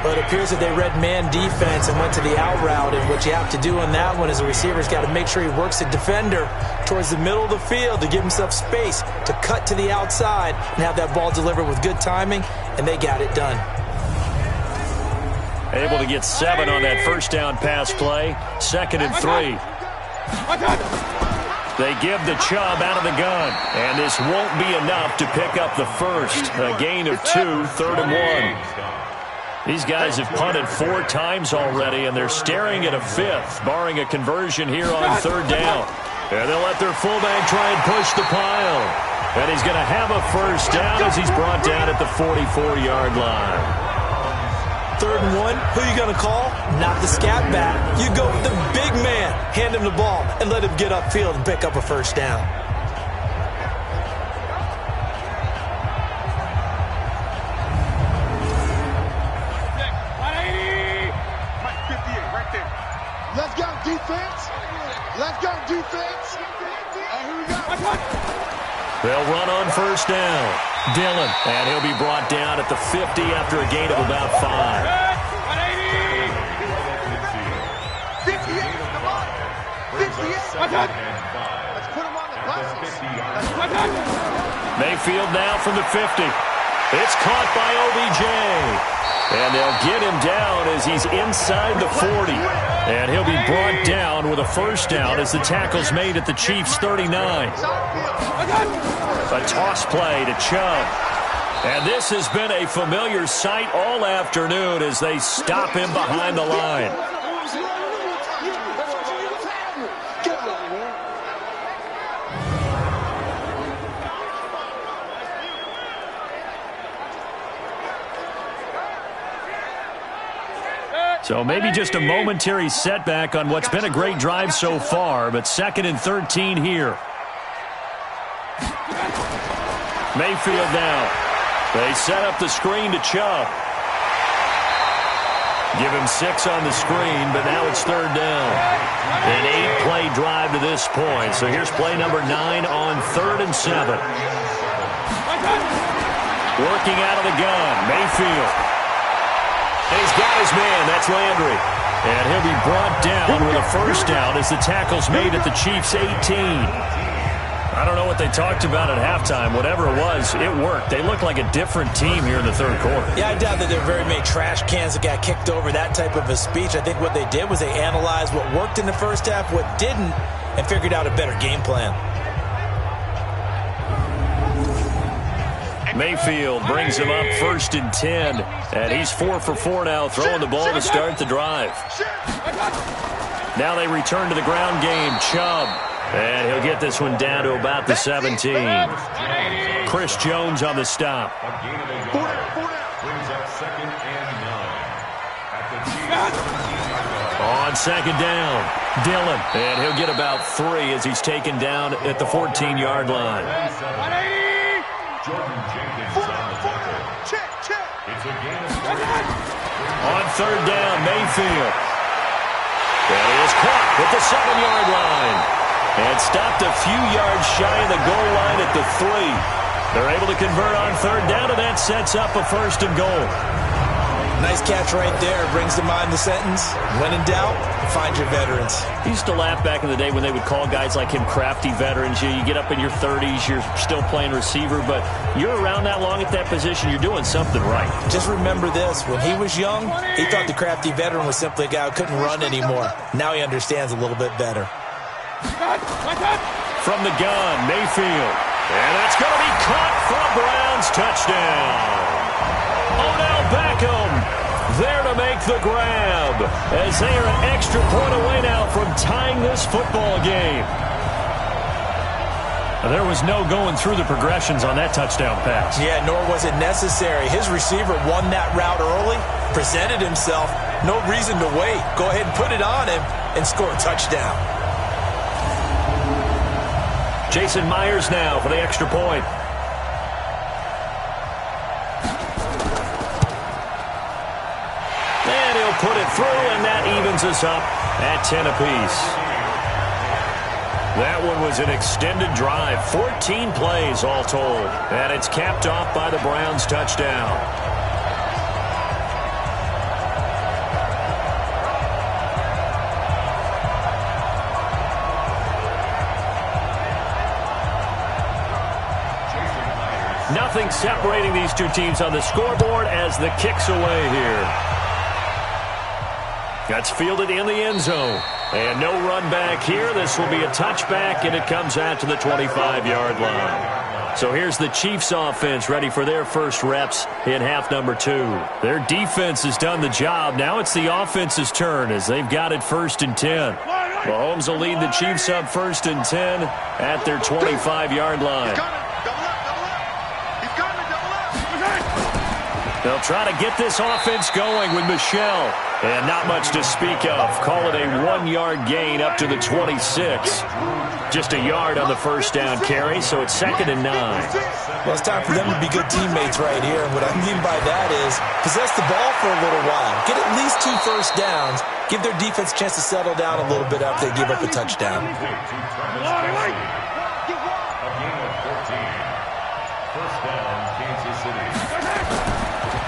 But it appears that they read man defense and went to the out route. And what you have to do on that one is the receiver's got to make sure he works the defender towards the middle of the field to give himself space to cut to the outside and have that ball delivered with good timing. And they got it done. Able to get 7 on that first down pass play. 2nd and 3. They give the Chubb out of the gun. And this won't be enough to pick up the first. A gain of 2, 3rd and 1. These guys have punted 4 times already, and they're staring at a 5th, barring a conversion here on 3rd down. And they'll let their fullback try and push the pile. And he's going to have a first down as he's brought down at the 44-yard line. 3rd and 1, who are you going to call? Not the scat back. You go with the big man. Hand him the ball and let him get upfield and pick up a first down. Let's go, defense. Let's go, defense. And here we go. They'll run on first down. Dillon, and he'll be brought down at the 50 after a gain of about 5. 58, come on. 58. Let's put him on the buses. Mayfield now from the 50. It's caught by OBJ. And they'll get him down as he's inside the 40. And he'll be brought down with a first down as the tackle's made at the Chiefs' 39. A toss play to Chubb. And this has been a familiar sight all afternoon as they stop him behind the line. So maybe just a momentary setback on what's been a great drive so far, but 2nd and 13 here. Mayfield now. They set up the screen to Chubb. Give him 6 on the screen, but now it's 3rd down. An 8-play drive to this point. So here's play number 9 on 3rd and 7. Working out of the gun, Mayfield. And he's got his man. That's Landry. And he'll be brought down with a first down as the tackle's made at the Chiefs' 18. I don't know what they talked about at halftime. Whatever it was, it worked. They look like a different team here in the 3rd quarter. Yeah, I doubt that there are very many trash cans that got kicked over, that type of a speech. I think what they did was they analyzed what worked in the first half, what didn't, and figured out a better game plan. Mayfield brings him up 1st and 10. And he's 4 for 4 now, throwing the ball to start the drive. Now they return to the ground game. Chubb. And he'll get this one down to about the 17. Chris Jones on the stop. On 2nd down, Dillon. And he'll get about 3 as he's taken down at the 14-yard line. On 3rd down, Mayfield. And he is caught at the 7-yard line. And stopped a few yards shy of the goal line at the 3. They're able to convert on third down, and that sets up a 1st and goal. Nice catch right there. Brings to mind the sentence, when in doubt, find your veterans. I used to laugh back in the day when they would call guys like him crafty veterans. You get up in your 30s, you're still playing receiver, but you're around that long at that position, you're doing something right. Just remember this. When he was young, he thought the crafty veteran was simply a guy who couldn't run anymore. Now he understands a little bit better. From the gun, Mayfield. And that's going to be caught for a Browns touchdown. Odell Beckham there to make the grab as they are an extra point away now from tying this football game. There was no going through the progressions on that touchdown pass. Yeah, nor was it necessary. His receiver won that route early, presented himself. No reason to wait. Go ahead and put it on him and score a touchdown. Jason Myers now for the extra point. And he'll put it through, and that evens us up at 10 apiece. That one was an extended drive, 14 plays all told. And it's capped off by the Browns touchdown. Nothing separating these two teams on the scoreboard as the kick's away here. That's fielded in the end zone. And no run back here. This will be a touchback, and it comes out to the 25-yard line. So here's the Chiefs offense ready for their first reps in half number 2. Their defense has done the job. Now it's the offense's turn as they've got it 1st and 10. Mahomes will lead the Chiefs up 1st and 10 at their 25-yard line. They'll try to get this offense going with Michel. And not much to speak of. Call it a 1-yard gain up to the 26. Just a yard on the first down carry, so it's 2nd and 9. Well, it's time for them to be good teammates right here. And what I mean by that is possess the ball for a little while. Get at least 2 first downs. Give their defense a chance to settle down a little bit after they give up a touchdown.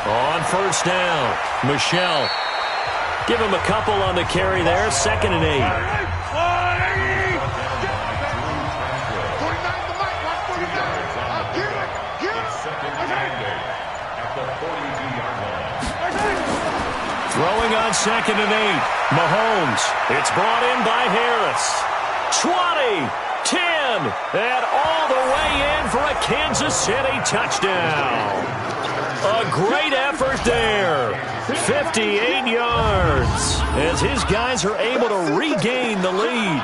On first down, Michel. Give him a couple on the carry there. 2nd and 8. Throwing on 2nd and 8. Mahomes. It's brought in by Harris. 20, 10, and all the way in for a Kansas City touchdown. A great effort there. 58 yards as his guys are able to regain the lead.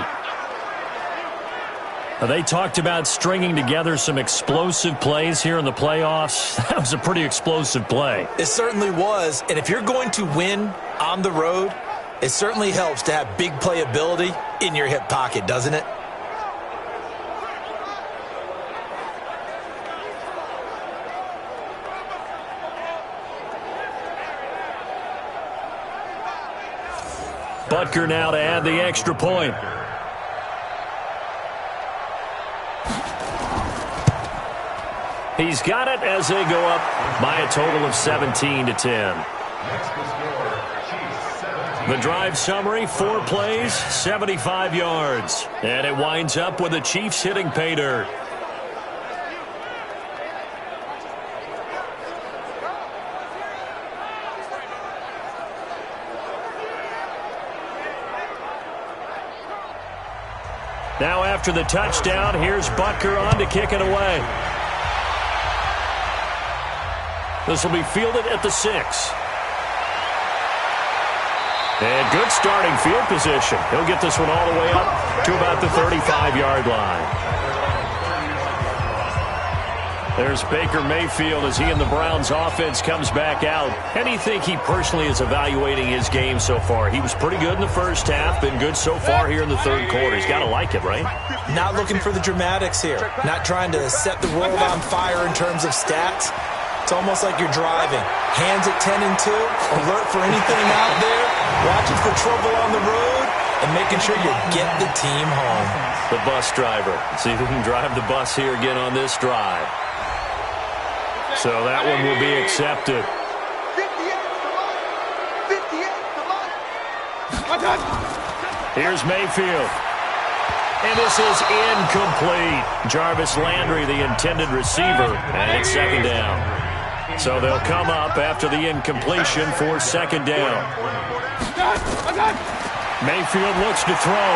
They talked about stringing together some explosive plays here in the playoffs. That was a pretty explosive play. It certainly was. And if you're going to win on the road, it certainly helps to have big playability in your hip pocket, doesn't it? Butker now to add the extra point. He's got it as they go up by a total of 17 to 10. The drive summary, 4 plays, 75 yards. And it winds up with the Chiefs hitting pay dirt. Now after the touchdown, here's Butker on to kick it away. This will be fielded at the 6. And good starting field position. He'll get this one all the way up to about the 35-yard line. There's Baker Mayfield as he and the Browns offense comes back out. How do you think he personally is evaluating his game so far? He was pretty good in the first half, been good so far here in the third quarter. He's got to like it, right? Not looking for the dramatics here. Not trying to set the world on fire in terms of stats. It's almost like you're driving. Hands at 10 and 2, alert for anything out there, watching for trouble on the road, and making sure you get the team home. The bus driver. See if he can drive the bus here again on this drive. So that one will be accepted. 58. Here's Mayfield. And this is incomplete. Jarvis Landry, the intended receiver, and it's second down. So they'll come up after the incompletion for second down. Mayfield looks to throw.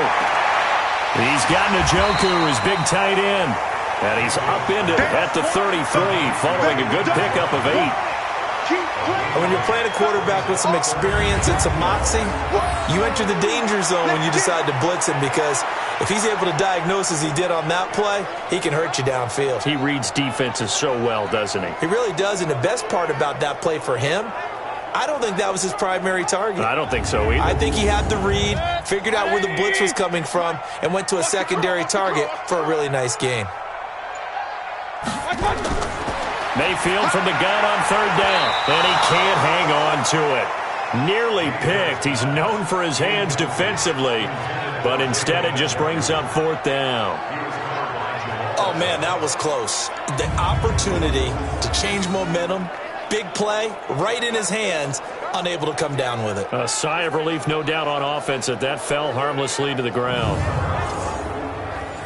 He's got Njoku, his big tight end. And he's upended at the 33, following a good pickup of 8. And when you're playing a quarterback with some experience and some moxie, you enter the danger zone when you decide to blitz him, because if he's able to diagnose as he did on that play, he can hurt you downfield. He reads defenses so well, doesn't he? He really does, and the best part about that play for him, I don't think that was his primary target. I don't think so either. I think he had the read, figured out where the blitz was coming from, and went to a secondary target for a really nice gain. Mayfield from the gun on third down, and he can't hang on to it. Nearly picked. He's known for his hands defensively, but instead it just brings up fourth down. Oh, man, that was close. The opportunity to change momentum, big play, right in his hands, unable to come down with it. A sigh of relief, no doubt, on offense that fell harmlessly to the ground.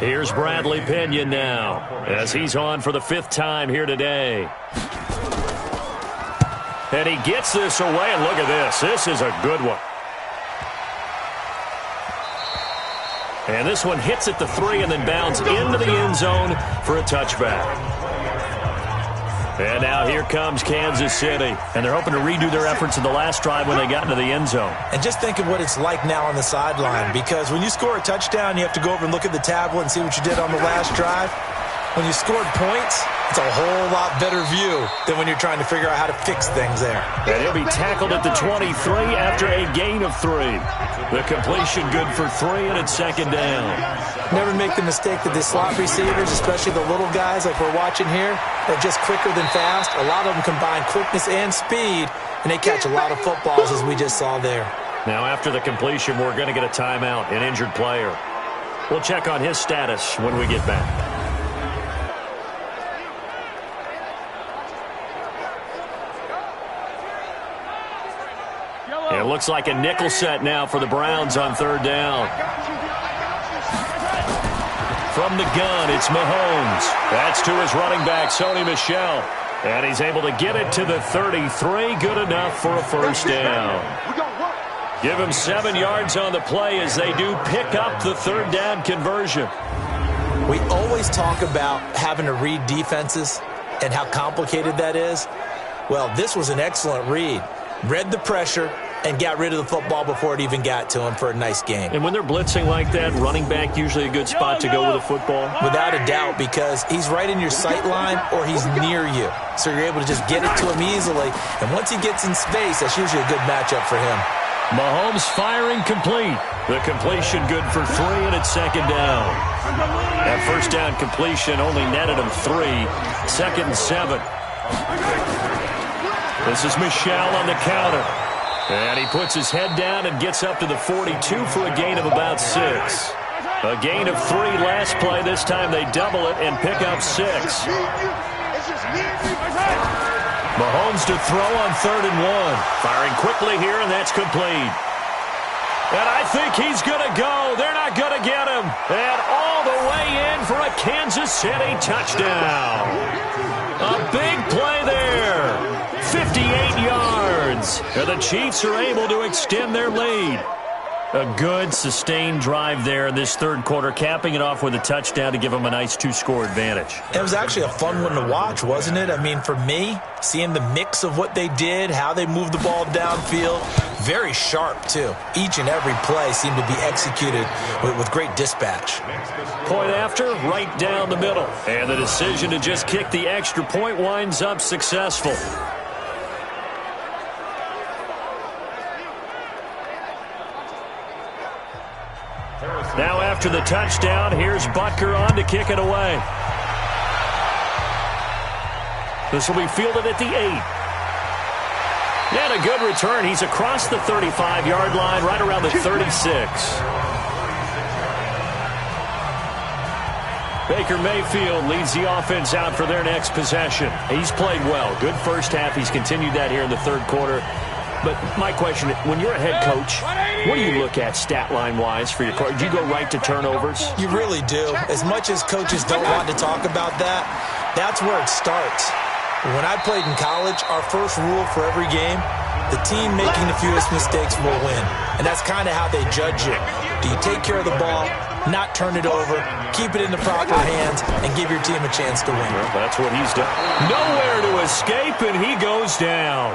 Here's Bradley Pena now, as he's on for the 5th time here today. And he gets this away, and look at this. This is a good one. And this one hits at the 3 and then bounds into the end zone for a touchback. And now here comes Kansas City. And they're hoping to redo their efforts in the last drive when they got into the end zone. And just think of what it's like now on the sideline, because when you score a touchdown, you have to go over and look at the tablet and see what you did on the last drive. When you scored points, it's a whole lot better view than when you're trying to figure out how to fix things there. And he'll be tackled at the 23 after a gain of 3. The completion good for 3, and it's second down. Never make the mistake that the slot receivers, especially the little guys like we're watching here, they're just quicker than fast. A lot of them combine quickness and speed, and they catch a lot of footballs, as we just saw there. Now, after the completion, we're going to get a timeout, an injured player. We'll check on his status when we get back. It looks like a nickel set now for the Browns on third down. From the gun, it's Mahomes. That's to his running back, Sony Michel. And he's able to get it to the 33. Good enough for a first down. Give him 7 yards on the play as they do pick up the third down conversion. We always talk about having to read defenses and how complicated that is. Well, this was an excellent read. Read the pressure and got rid of the football before it even got to him for a nice game. And when they're blitzing like that, running back usually a good spot to go with the football? Without a doubt, because he's right in your sight line or he's near you. So you're able to just get it to him easily. And once he gets in space, that's usually a good matchup for him. Mahomes firing complete. The completion good for 3, and it's second down. That first down completion only netted him 3. Second and 7. This is Michel on the counter. And he puts his head down and gets up to the 42 for a gain of about 6. A gain of 3 last play. This time they double it and pick up 6. Mahomes to throw on 3rd and 1. Firing quickly here, and that's complete. And I think he's going to go. They're not going to get him. And all the way in for a Kansas City touchdown. A big play there. 58 yards. And the Chiefs are able to extend their lead. A good, sustained drive there in this third quarter, capping it off with a touchdown to give them a nice 2-score advantage. It was actually a fun one to watch, wasn't it? I mean, for me, seeing the mix of what they did, how they moved the ball downfield, very sharp, too. Each and every play seemed to be executed with great dispatch. Point after, right down the middle. And the decision to just kick the extra point winds up successful. Now after the touchdown, here's Butker on to kick it away. This will be fielded at the 8. And a good return. He's across the 35-yard line, right around the 36. Baker Mayfield leads the offense out for their next possession. He's played well. Good first half. He's continued that here in the third quarter. But my question, when you're a head coach, what do you look at stat line-wise for your coach? Do you go right to turnovers? You really do. As much as coaches don't want to talk about that, that's where it starts. When I played in college, our first rule for every game, the team making the fewest mistakes will win. And that's kind of how they judge you. Do you take care of the ball, not turn it over, keep it in the proper hands, and give your team a chance to win? Well, that's what he's done. Nowhere to escape, and he goes down.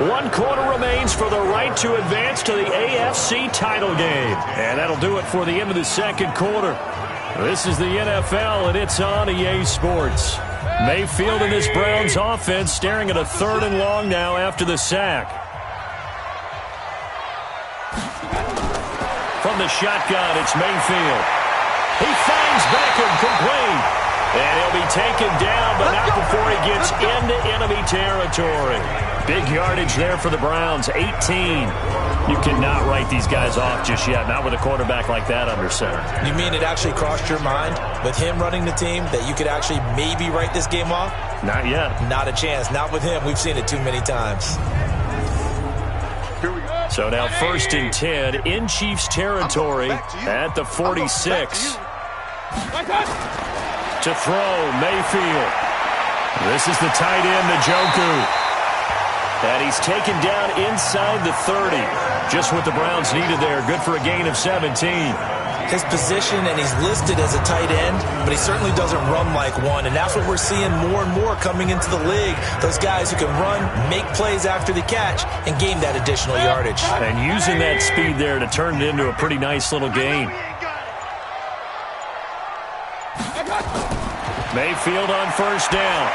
One quarter remains for the right to advance to the AFC title game. And that'll do it for the end of the second quarter. This is the NFL, and it's on EA Sports. Mayfield and this Browns offense staring at a 3rd and long now after the sack. From the shotgun, it's Mayfield. He finds Beckham complete. And he'll be taken down, but not before he gets into enemy territory. Big yardage there for the Browns, 18. You cannot write these guys off just yet, not with a quarterback like that under center. You mean it actually crossed your mind with him running the team that you could actually maybe write this game off? Not yet. Not a chance. Not with him. We've seen it too many times. So now 1st and 10 in Chiefs territory at the 46. To throw, Mayfield. This is the tight end, Njoku. And he's taken down inside the 30. Just what the Browns needed there. Good for a gain of 17. His position, and he's listed as a tight end, but he certainly doesn't run like one. And that's what we're seeing more and more coming into the league. Those guys who can run, make plays after the catch, and gain that additional yardage. And using that speed there to turn it into a pretty nice little gain. Mayfield on 1st down.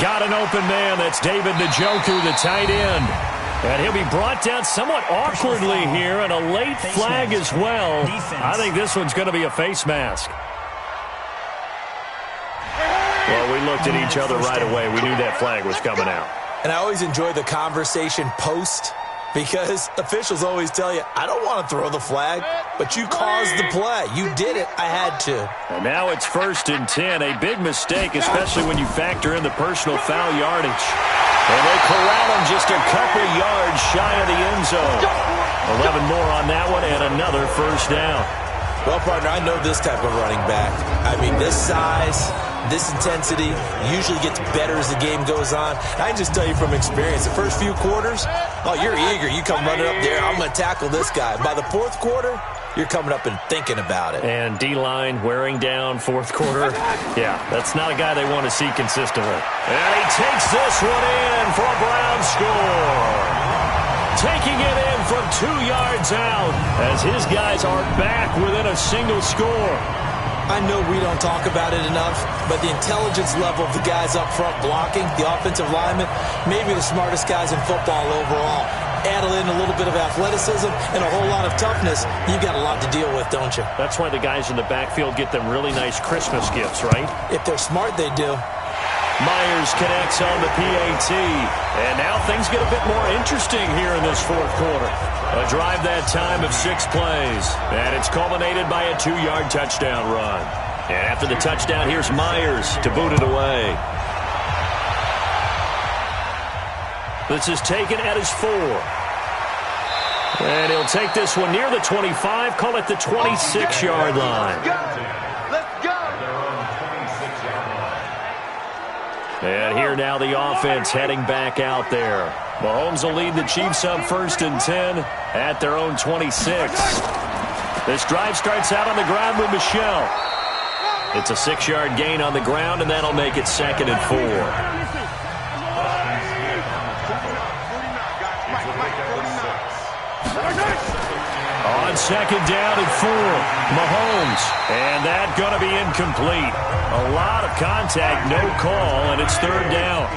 Got an open man. That's David Njoku, the tight end. And he'll be brought down somewhat awkwardly here, and a late flag as well. I think this one's going to be a face mask. Well, we looked at each other right away. We knew that flag was coming out. And I always enjoy the conversation post, because officials always tell you, I don't want to throw the flag, but you caused the play. You did it. I had to. And now it's 1st and 10. A big mistake, especially when you factor in the personal foul yardage. And they corral him just a couple yards shy of the end zone. 11 more on that one, and another 1st down. Well, partner, I know this type of running back. I mean, this size, this intensity usually gets better as the game goes on. I can just tell you from experience, the first few quarters, oh, you're eager. You come running up there, I'm going to tackle this guy. By the 4th quarter, you're coming up and thinking about it. And D-line wearing down 4th quarter. Yeah, that's not a guy they want to see consistently. And he takes this one in for a Browns score. Taking it in from 2 yards out as his guys are back within a single score. I know we don't talk about it enough, but the intelligence level of the guys up front blocking, the offensive linemen, maybe the smartest guys in football overall. Add in a little bit of athleticism and a whole lot of toughness, you've got a lot to deal with, don't you? That's why the guys in the backfield get them really nice Christmas gifts, right? If they're smart, they do. Myers connects on the PAT. And now things get a bit more interesting here in this 4th quarter. A drive that time of 6 plays. And it's culminated by a 2-yard touchdown run. And after the touchdown, here's Myers to boot it away. This is taken at his 4. And he'll take this one near the 25, call it the 26-yard line. And here now the offense heading back out there. Mahomes will lead the Chiefs up 1st and 10 at their own 26. This drive starts out on the ground with Michel. It's a 6-yard gain on the ground, and that'll make it 2nd and 4. On 2nd down and 4, Mahomes. And that going to be incomplete. A lot of contact, no call, and it's 3rd down.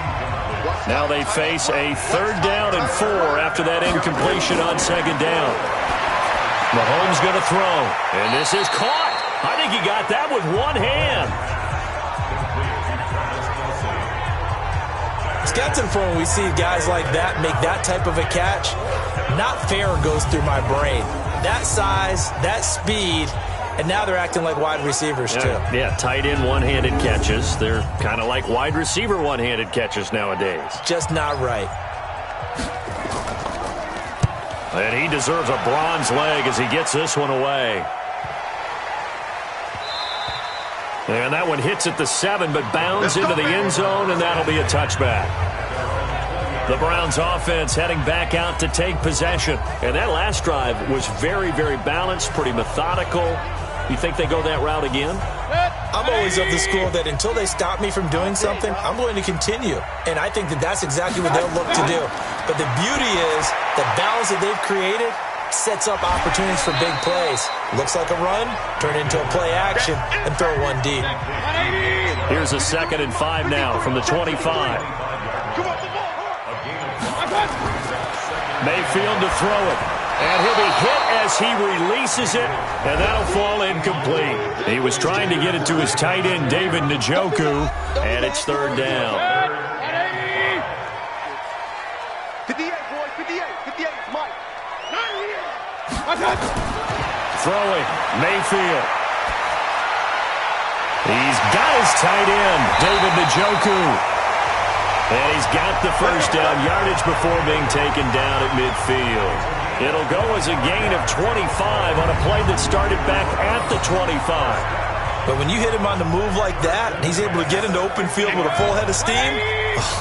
Now they face a 3rd down and 4 after that incompletion on 2nd down. Mahomes going to throw. And this is caught. I think he got that with one hand. It's got to the point when we see guys like that make that type of a catch. Not fair goes through my brain. That size, that speed, and now they're acting like wide receivers too. Yeah, tight end one-handed catches. They're kind of like wide receiver one-handed catches nowadays. Just not right. And he deserves a bronze leg as he gets this one away. And that one hits at the 7, but bounds into the end zone, and that'll be a touchback. The Browns offense heading back out to take possession. And that last drive was very, very balanced, pretty methodical. You think they go that route again? I'm always of the school that until they stop me from doing something, I'm going to continue. And I think that that's exactly what they'll look to do. But the beauty is the balance that they've created sets up opportunities for big plays. Looks like a run, turn into a play action, and throw one deep. Here's a 2nd and 5 now from the 25. Mayfield to throw it. And he'll be hit as he releases it, and that'll fall incomplete. He was trying to get it to his tight end, David Njoku, and it's 3rd down. 58, boy, 58, 58, Mike. Throwing, Mayfield. He's got his tight end, David Njoku. And he's got the first down yardage before being taken down at midfield. It'll go as a gain of 25 on a play that started back at the 25. But when you hit him on the move like that, and he's able to get into open field with a full head of steam,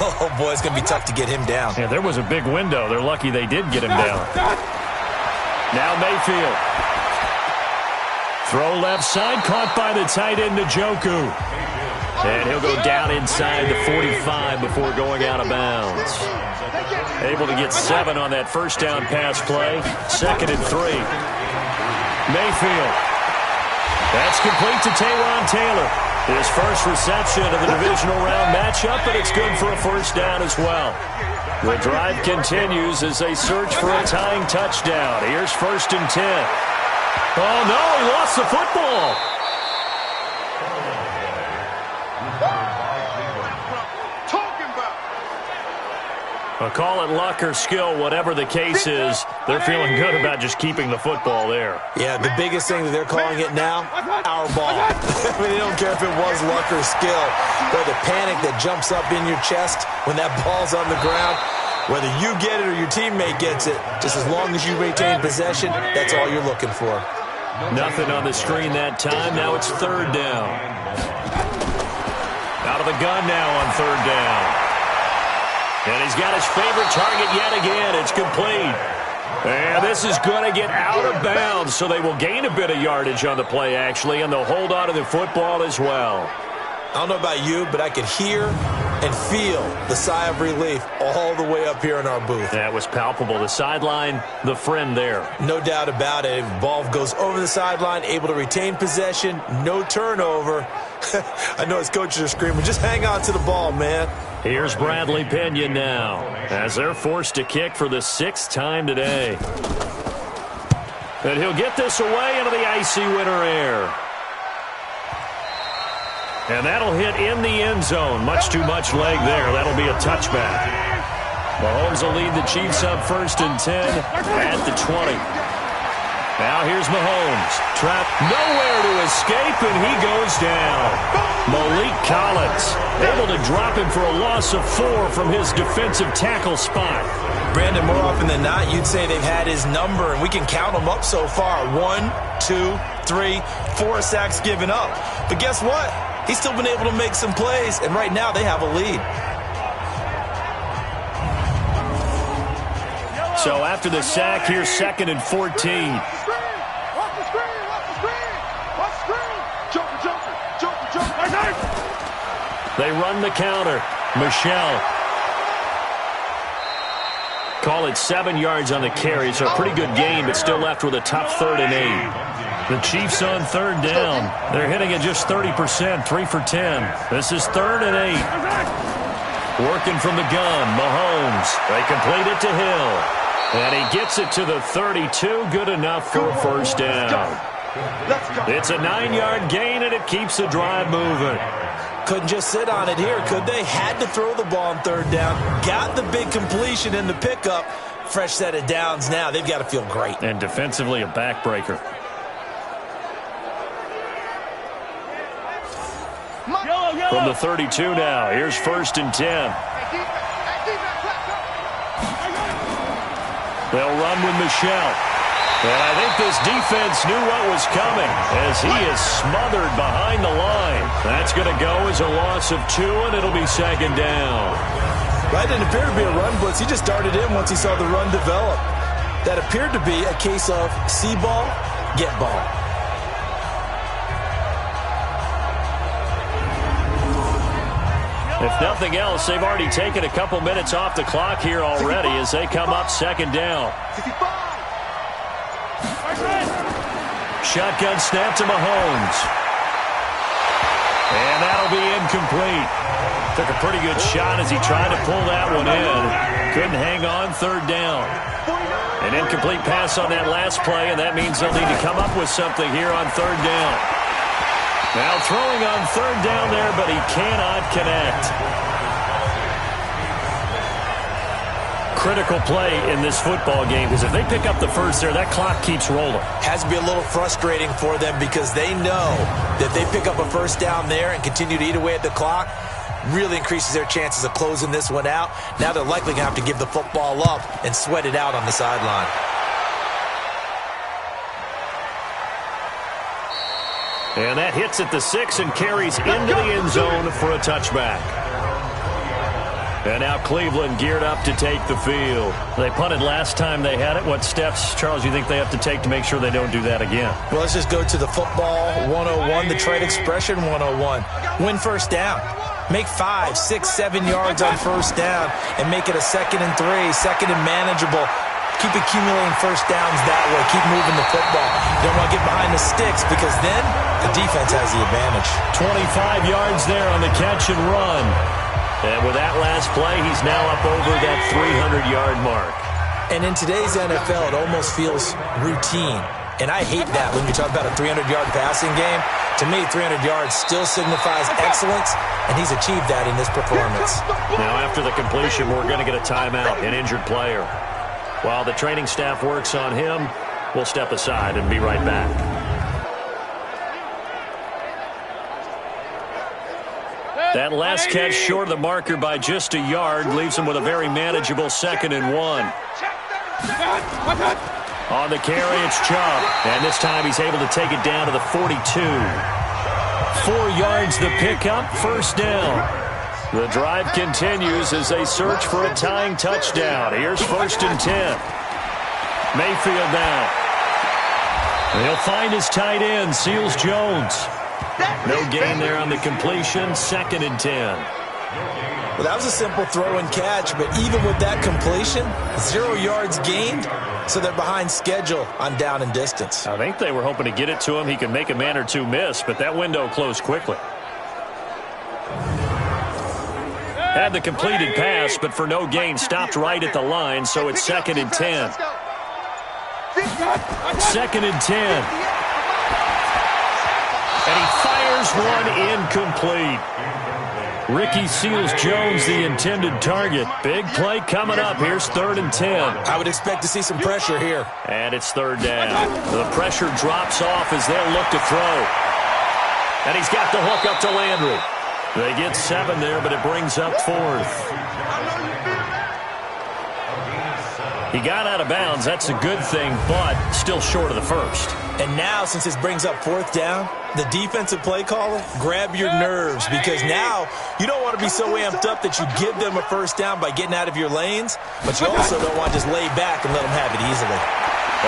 oh, boy, it's going to be tough to get him down. Yeah, there was a big window. They're lucky they did get him down. Now Mayfield. Throw left side, caught by the tight end, Njoku. And he'll go down inside the 45 before going out of bounds. Able to get 7 on that first down pass play. 2nd and 3. Mayfield. That's complete to Taywan Taylor. His first reception of the divisional round matchup, and it's good for a first down as well. The drive continues as they search for a tying touchdown. Here's 1st and 10. Oh, no, he lost the football. I'll call it luck or skill, whatever the case is. They're feeling good about just keeping the football there. Yeah, the biggest thing that they're calling it now, our ball. I mean, they don't care if it was luck or skill. But the panic that jumps up in your chest when that ball's on the ground, whether you get it or your teammate gets it, just as long as you retain possession, that's all you're looking for. Nothing on the screen that time. Now it's 3rd down. Out of the gun now on 3rd down. And he's got his favorite target yet again. It's complete. And this is going to get out of bounds, so they will gain a bit of yardage on the play, actually, and they'll hold on to the football as well. I don't know about you, but I could hear and feel the sigh of relief all the way up here in our booth. That was palpable. The sideline, the friend there. No doubt about it. Ball goes over the sideline, able to retain possession, no turnover. I know his coaches are screaming, just hang on to the ball, man. Here's Bradley Pena now as they're forced to kick for the 6th time today. And he'll get this away into the icy winter air. And that'll hit in the end zone. Much too much leg there. That'll be a touchback. Mahomes will lead the Chiefs up 1st and 10 at the 20. Now here's Mahomes. Trapped nowhere to escape, and he goes down. Malik Collins able to drop him for a loss of 4 from his defensive tackle spot. Brandon, more often than not, you'd say they've had his number, and we can count them up so far. 1, 2, 3, 4 sacks given up. But guess what? He's still been able to make some plays, and right now they have a lead. So after the sack, here's 2nd and 14. They run the counter. Michelle. Call it 7 yards on the carry, so a pretty good game, but still left with a tough 3rd and 8. The Chiefs on 3rd down. They're hitting at just 30%, 3 for 10. This is 3rd and 8. Working from the gun, Mahomes. They complete it to Hill. And he gets it to the 32. Good enough for a first down. It's a 9-yard gain, and it keeps the drive moving. Couldn't just sit on it here, could they? Had to throw the ball on third down. Got the big completion in the pickup. Fresh set of downs now. They've got to feel great. And defensively, a backbreaker. From the 32 now, here's 1st and 10. They'll run with Michelle. And I think this defense knew what was coming as he is smothered behind the line. That's going to go as a loss of 2, and it'll be 2nd down. That didn't appear to be a run blitz. He just darted in once he saw the run develop. That appeared to be a case of see ball, get ball. If nothing else, they've already taken a couple minutes off the clock here already as they come up 2nd down. Shotgun snap to Mahomes. And that'll be incomplete. Took a pretty good shot as he tried to pull that one in. Couldn't hang on, 3rd down. An incomplete pass on that last play, and that means they'll need to come up with something here on 3rd down. Now throwing on 3rd down there, but he cannot connect. Critical play in this football game because if they pick up the first there, that clock keeps rolling. Has to be a little frustrating for them because they know that they pick up a first down there and continue to eat away at the clock, really increases their chances of closing this one out. Now they're likely going to have to give the football up and sweat it out on the sideline. And that hits at the 6 and carries into the end zone for a touchback. And now Cleveland geared up to take the field. They punted last time they had it. What steps, Charles, you think they have to take to make sure they don't do that again? Well, let's just go to the football 101, the trade expression 101. Win first down. Make 5, 6, 7 yards on first down and make it a 2nd and 3, 2nd and manageable. Keep accumulating first downs that way. Keep moving the football. You don't want to get behind the sticks because then the defense has the advantage. 25 yards there on the catch and run. And with that last play, he's now up over that 300-yard mark. And in today's NFL, it almost feels routine. And I hate that when you talk about a 300-yard passing game. To me, 300 yards still signifies excellence, and he's achieved that in this performance. Now, after the completion, we're going to get a timeout, an injured player. While the training staff works on him, we'll step aside and be right back. That last catch short of the marker by just a yard leaves him with a very manageable 2nd and 1. On the carry, it's Chubb. And this time he's able to take it down to the 42. 4 yards the pickup, first down. The drive continues as they search for a tying touchdown. Here's 1st and 10. Mayfield now. He'll find his tight end, Seals Jones. No gain there on the completion, 2nd and 10. Well, that was a simple throw and catch, but even with that completion, 0 yards gained, so they're behind schedule on down and distance. I think they were hoping to get it to him. He could make a man or two miss, but that window closed quickly. Had the completed pass, but for no gain, stopped right at the line, so it's 2nd and 10. 2nd and 10. And he fires one incomplete. Ricky Seals-Jones, the intended target. Big play coming up. Here's 3rd and 10. I would expect to see some pressure here. And it's 3rd down. The pressure drops off as they'll look to throw. And he's got the hook up to Landry. They get 7 there, but it brings up 4th. He got out of bounds. That's a good thing, but still short of the first. And now, since this brings up 4th down, the defensive play caller, grab your nerves because now you don't want to be so amped up that you give them a first down by getting out of your lanes, but you also don't want to just lay back and let them have it easily.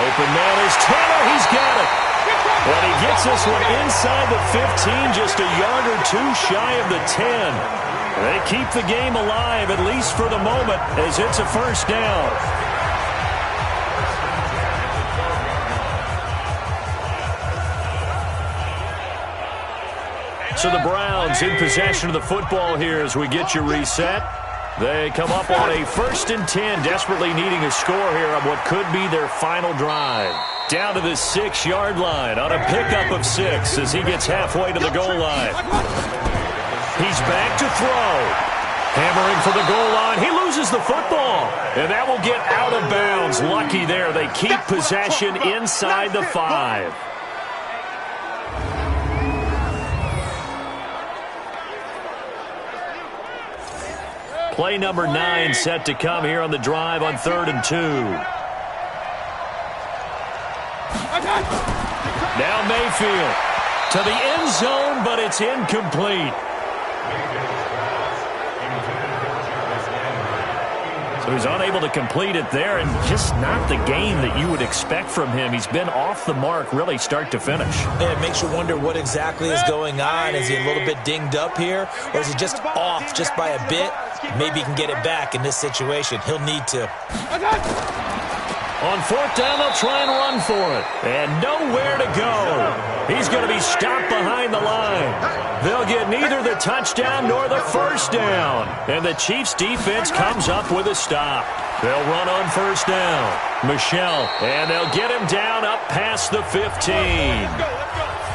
Open man is Turner. He's got it. And he gets this one inside the 15, just a yard or two shy of the 10. They keep the game alive, at least for the moment, as it's a first down. So the Browns in possession of the football here as we get you reset. They come up on a 1st and 10, desperately needing a score here on what could be their final drive. Down to the 6-yard line on a pickup of 6 as he gets halfway to the goal line. He's back to throw. Hammering for the goal line. He loses the football. And that will get out of bounds. Lucky there. They keep possession inside the 5. Play number 9 set to come here on the drive on 3rd and 2. Now Mayfield to the end zone, but it's incomplete. So he's unable to complete it there, and just not the game that you would expect from him. He's been off the mark really start to finish. Yeah, it makes you wonder what exactly is going on. Is he a little bit dinged up here, or is he just off just by a bit? Maybe he can get it back in this situation. He'll need to. On 4th down, they'll try and run for it. And nowhere to go. He's going to be stopped behind the line. They'll get neither the touchdown nor the 1st down. And the Chiefs' defense comes up with a stop. They'll run on 1st down. Michelle, and they'll get him down up past the 15.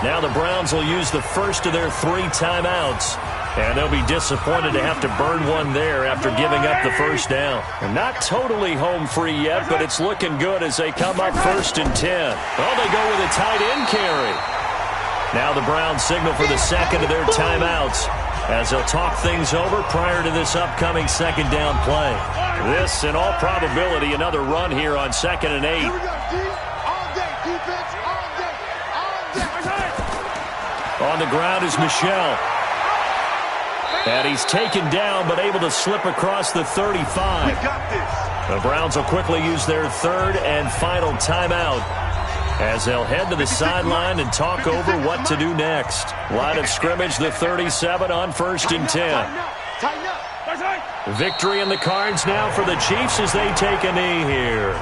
Now the Browns will use the first of their 3 timeouts. And they'll be disappointed to have to burn one there after giving up the 1st down. And not totally home free yet, but it's looking good as they come up 1st and 10. Well, they go with a tight end carry. Now the Browns signal for the 2nd of their timeouts as they'll talk things over prior to this upcoming 2nd down play. This, in all probability, another run here on 2nd and 8. On the ground is Michelle. And he's taken down, but able to slip across the 35. The Browns will quickly use their 3rd and final timeout as they'll head to the sideline and talk over what to do next. Line of scrimmage, the 37 on 1st and 10. Victory in the cards now for the Chiefs as they take a knee here.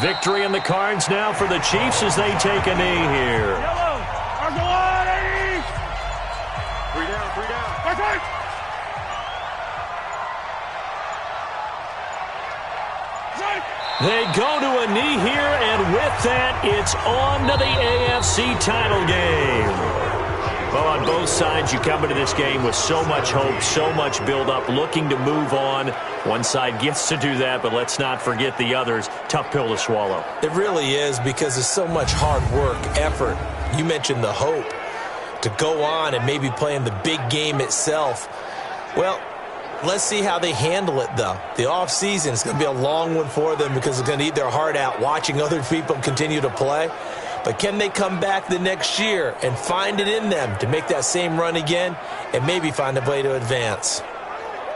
Victory in the cards now for the Chiefs as they take a knee here. They go to a knee here, and with that, it's on to the AFC title game. Well, on both sides, you come into this game with so much hope, so much build-up, looking to move on. One side gets to do that, but let's not forget the others. Tough pill to swallow. It really is, because there's so much hard work, effort. You mentioned the hope to go on and maybe play in the big game itself. Well, let's see how they handle it, though. The offseason is going to be a long one for them because they're going to eat their heart out watching other people continue to play. But can they come back the next year and find it in them to make that same run again and maybe find a way to advance?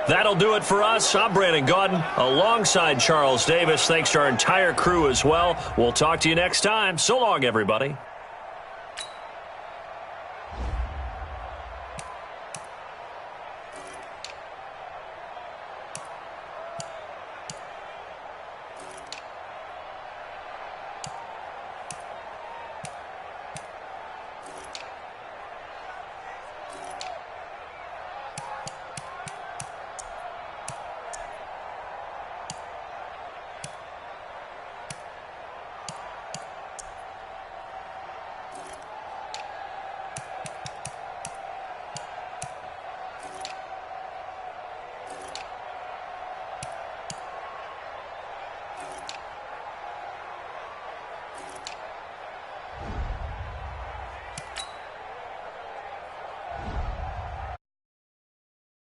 That'll do it for us. I'm Brandon Gaudin alongside Charles Davis. Thanks to our entire crew as well. We'll talk to you next time. So long, everybody.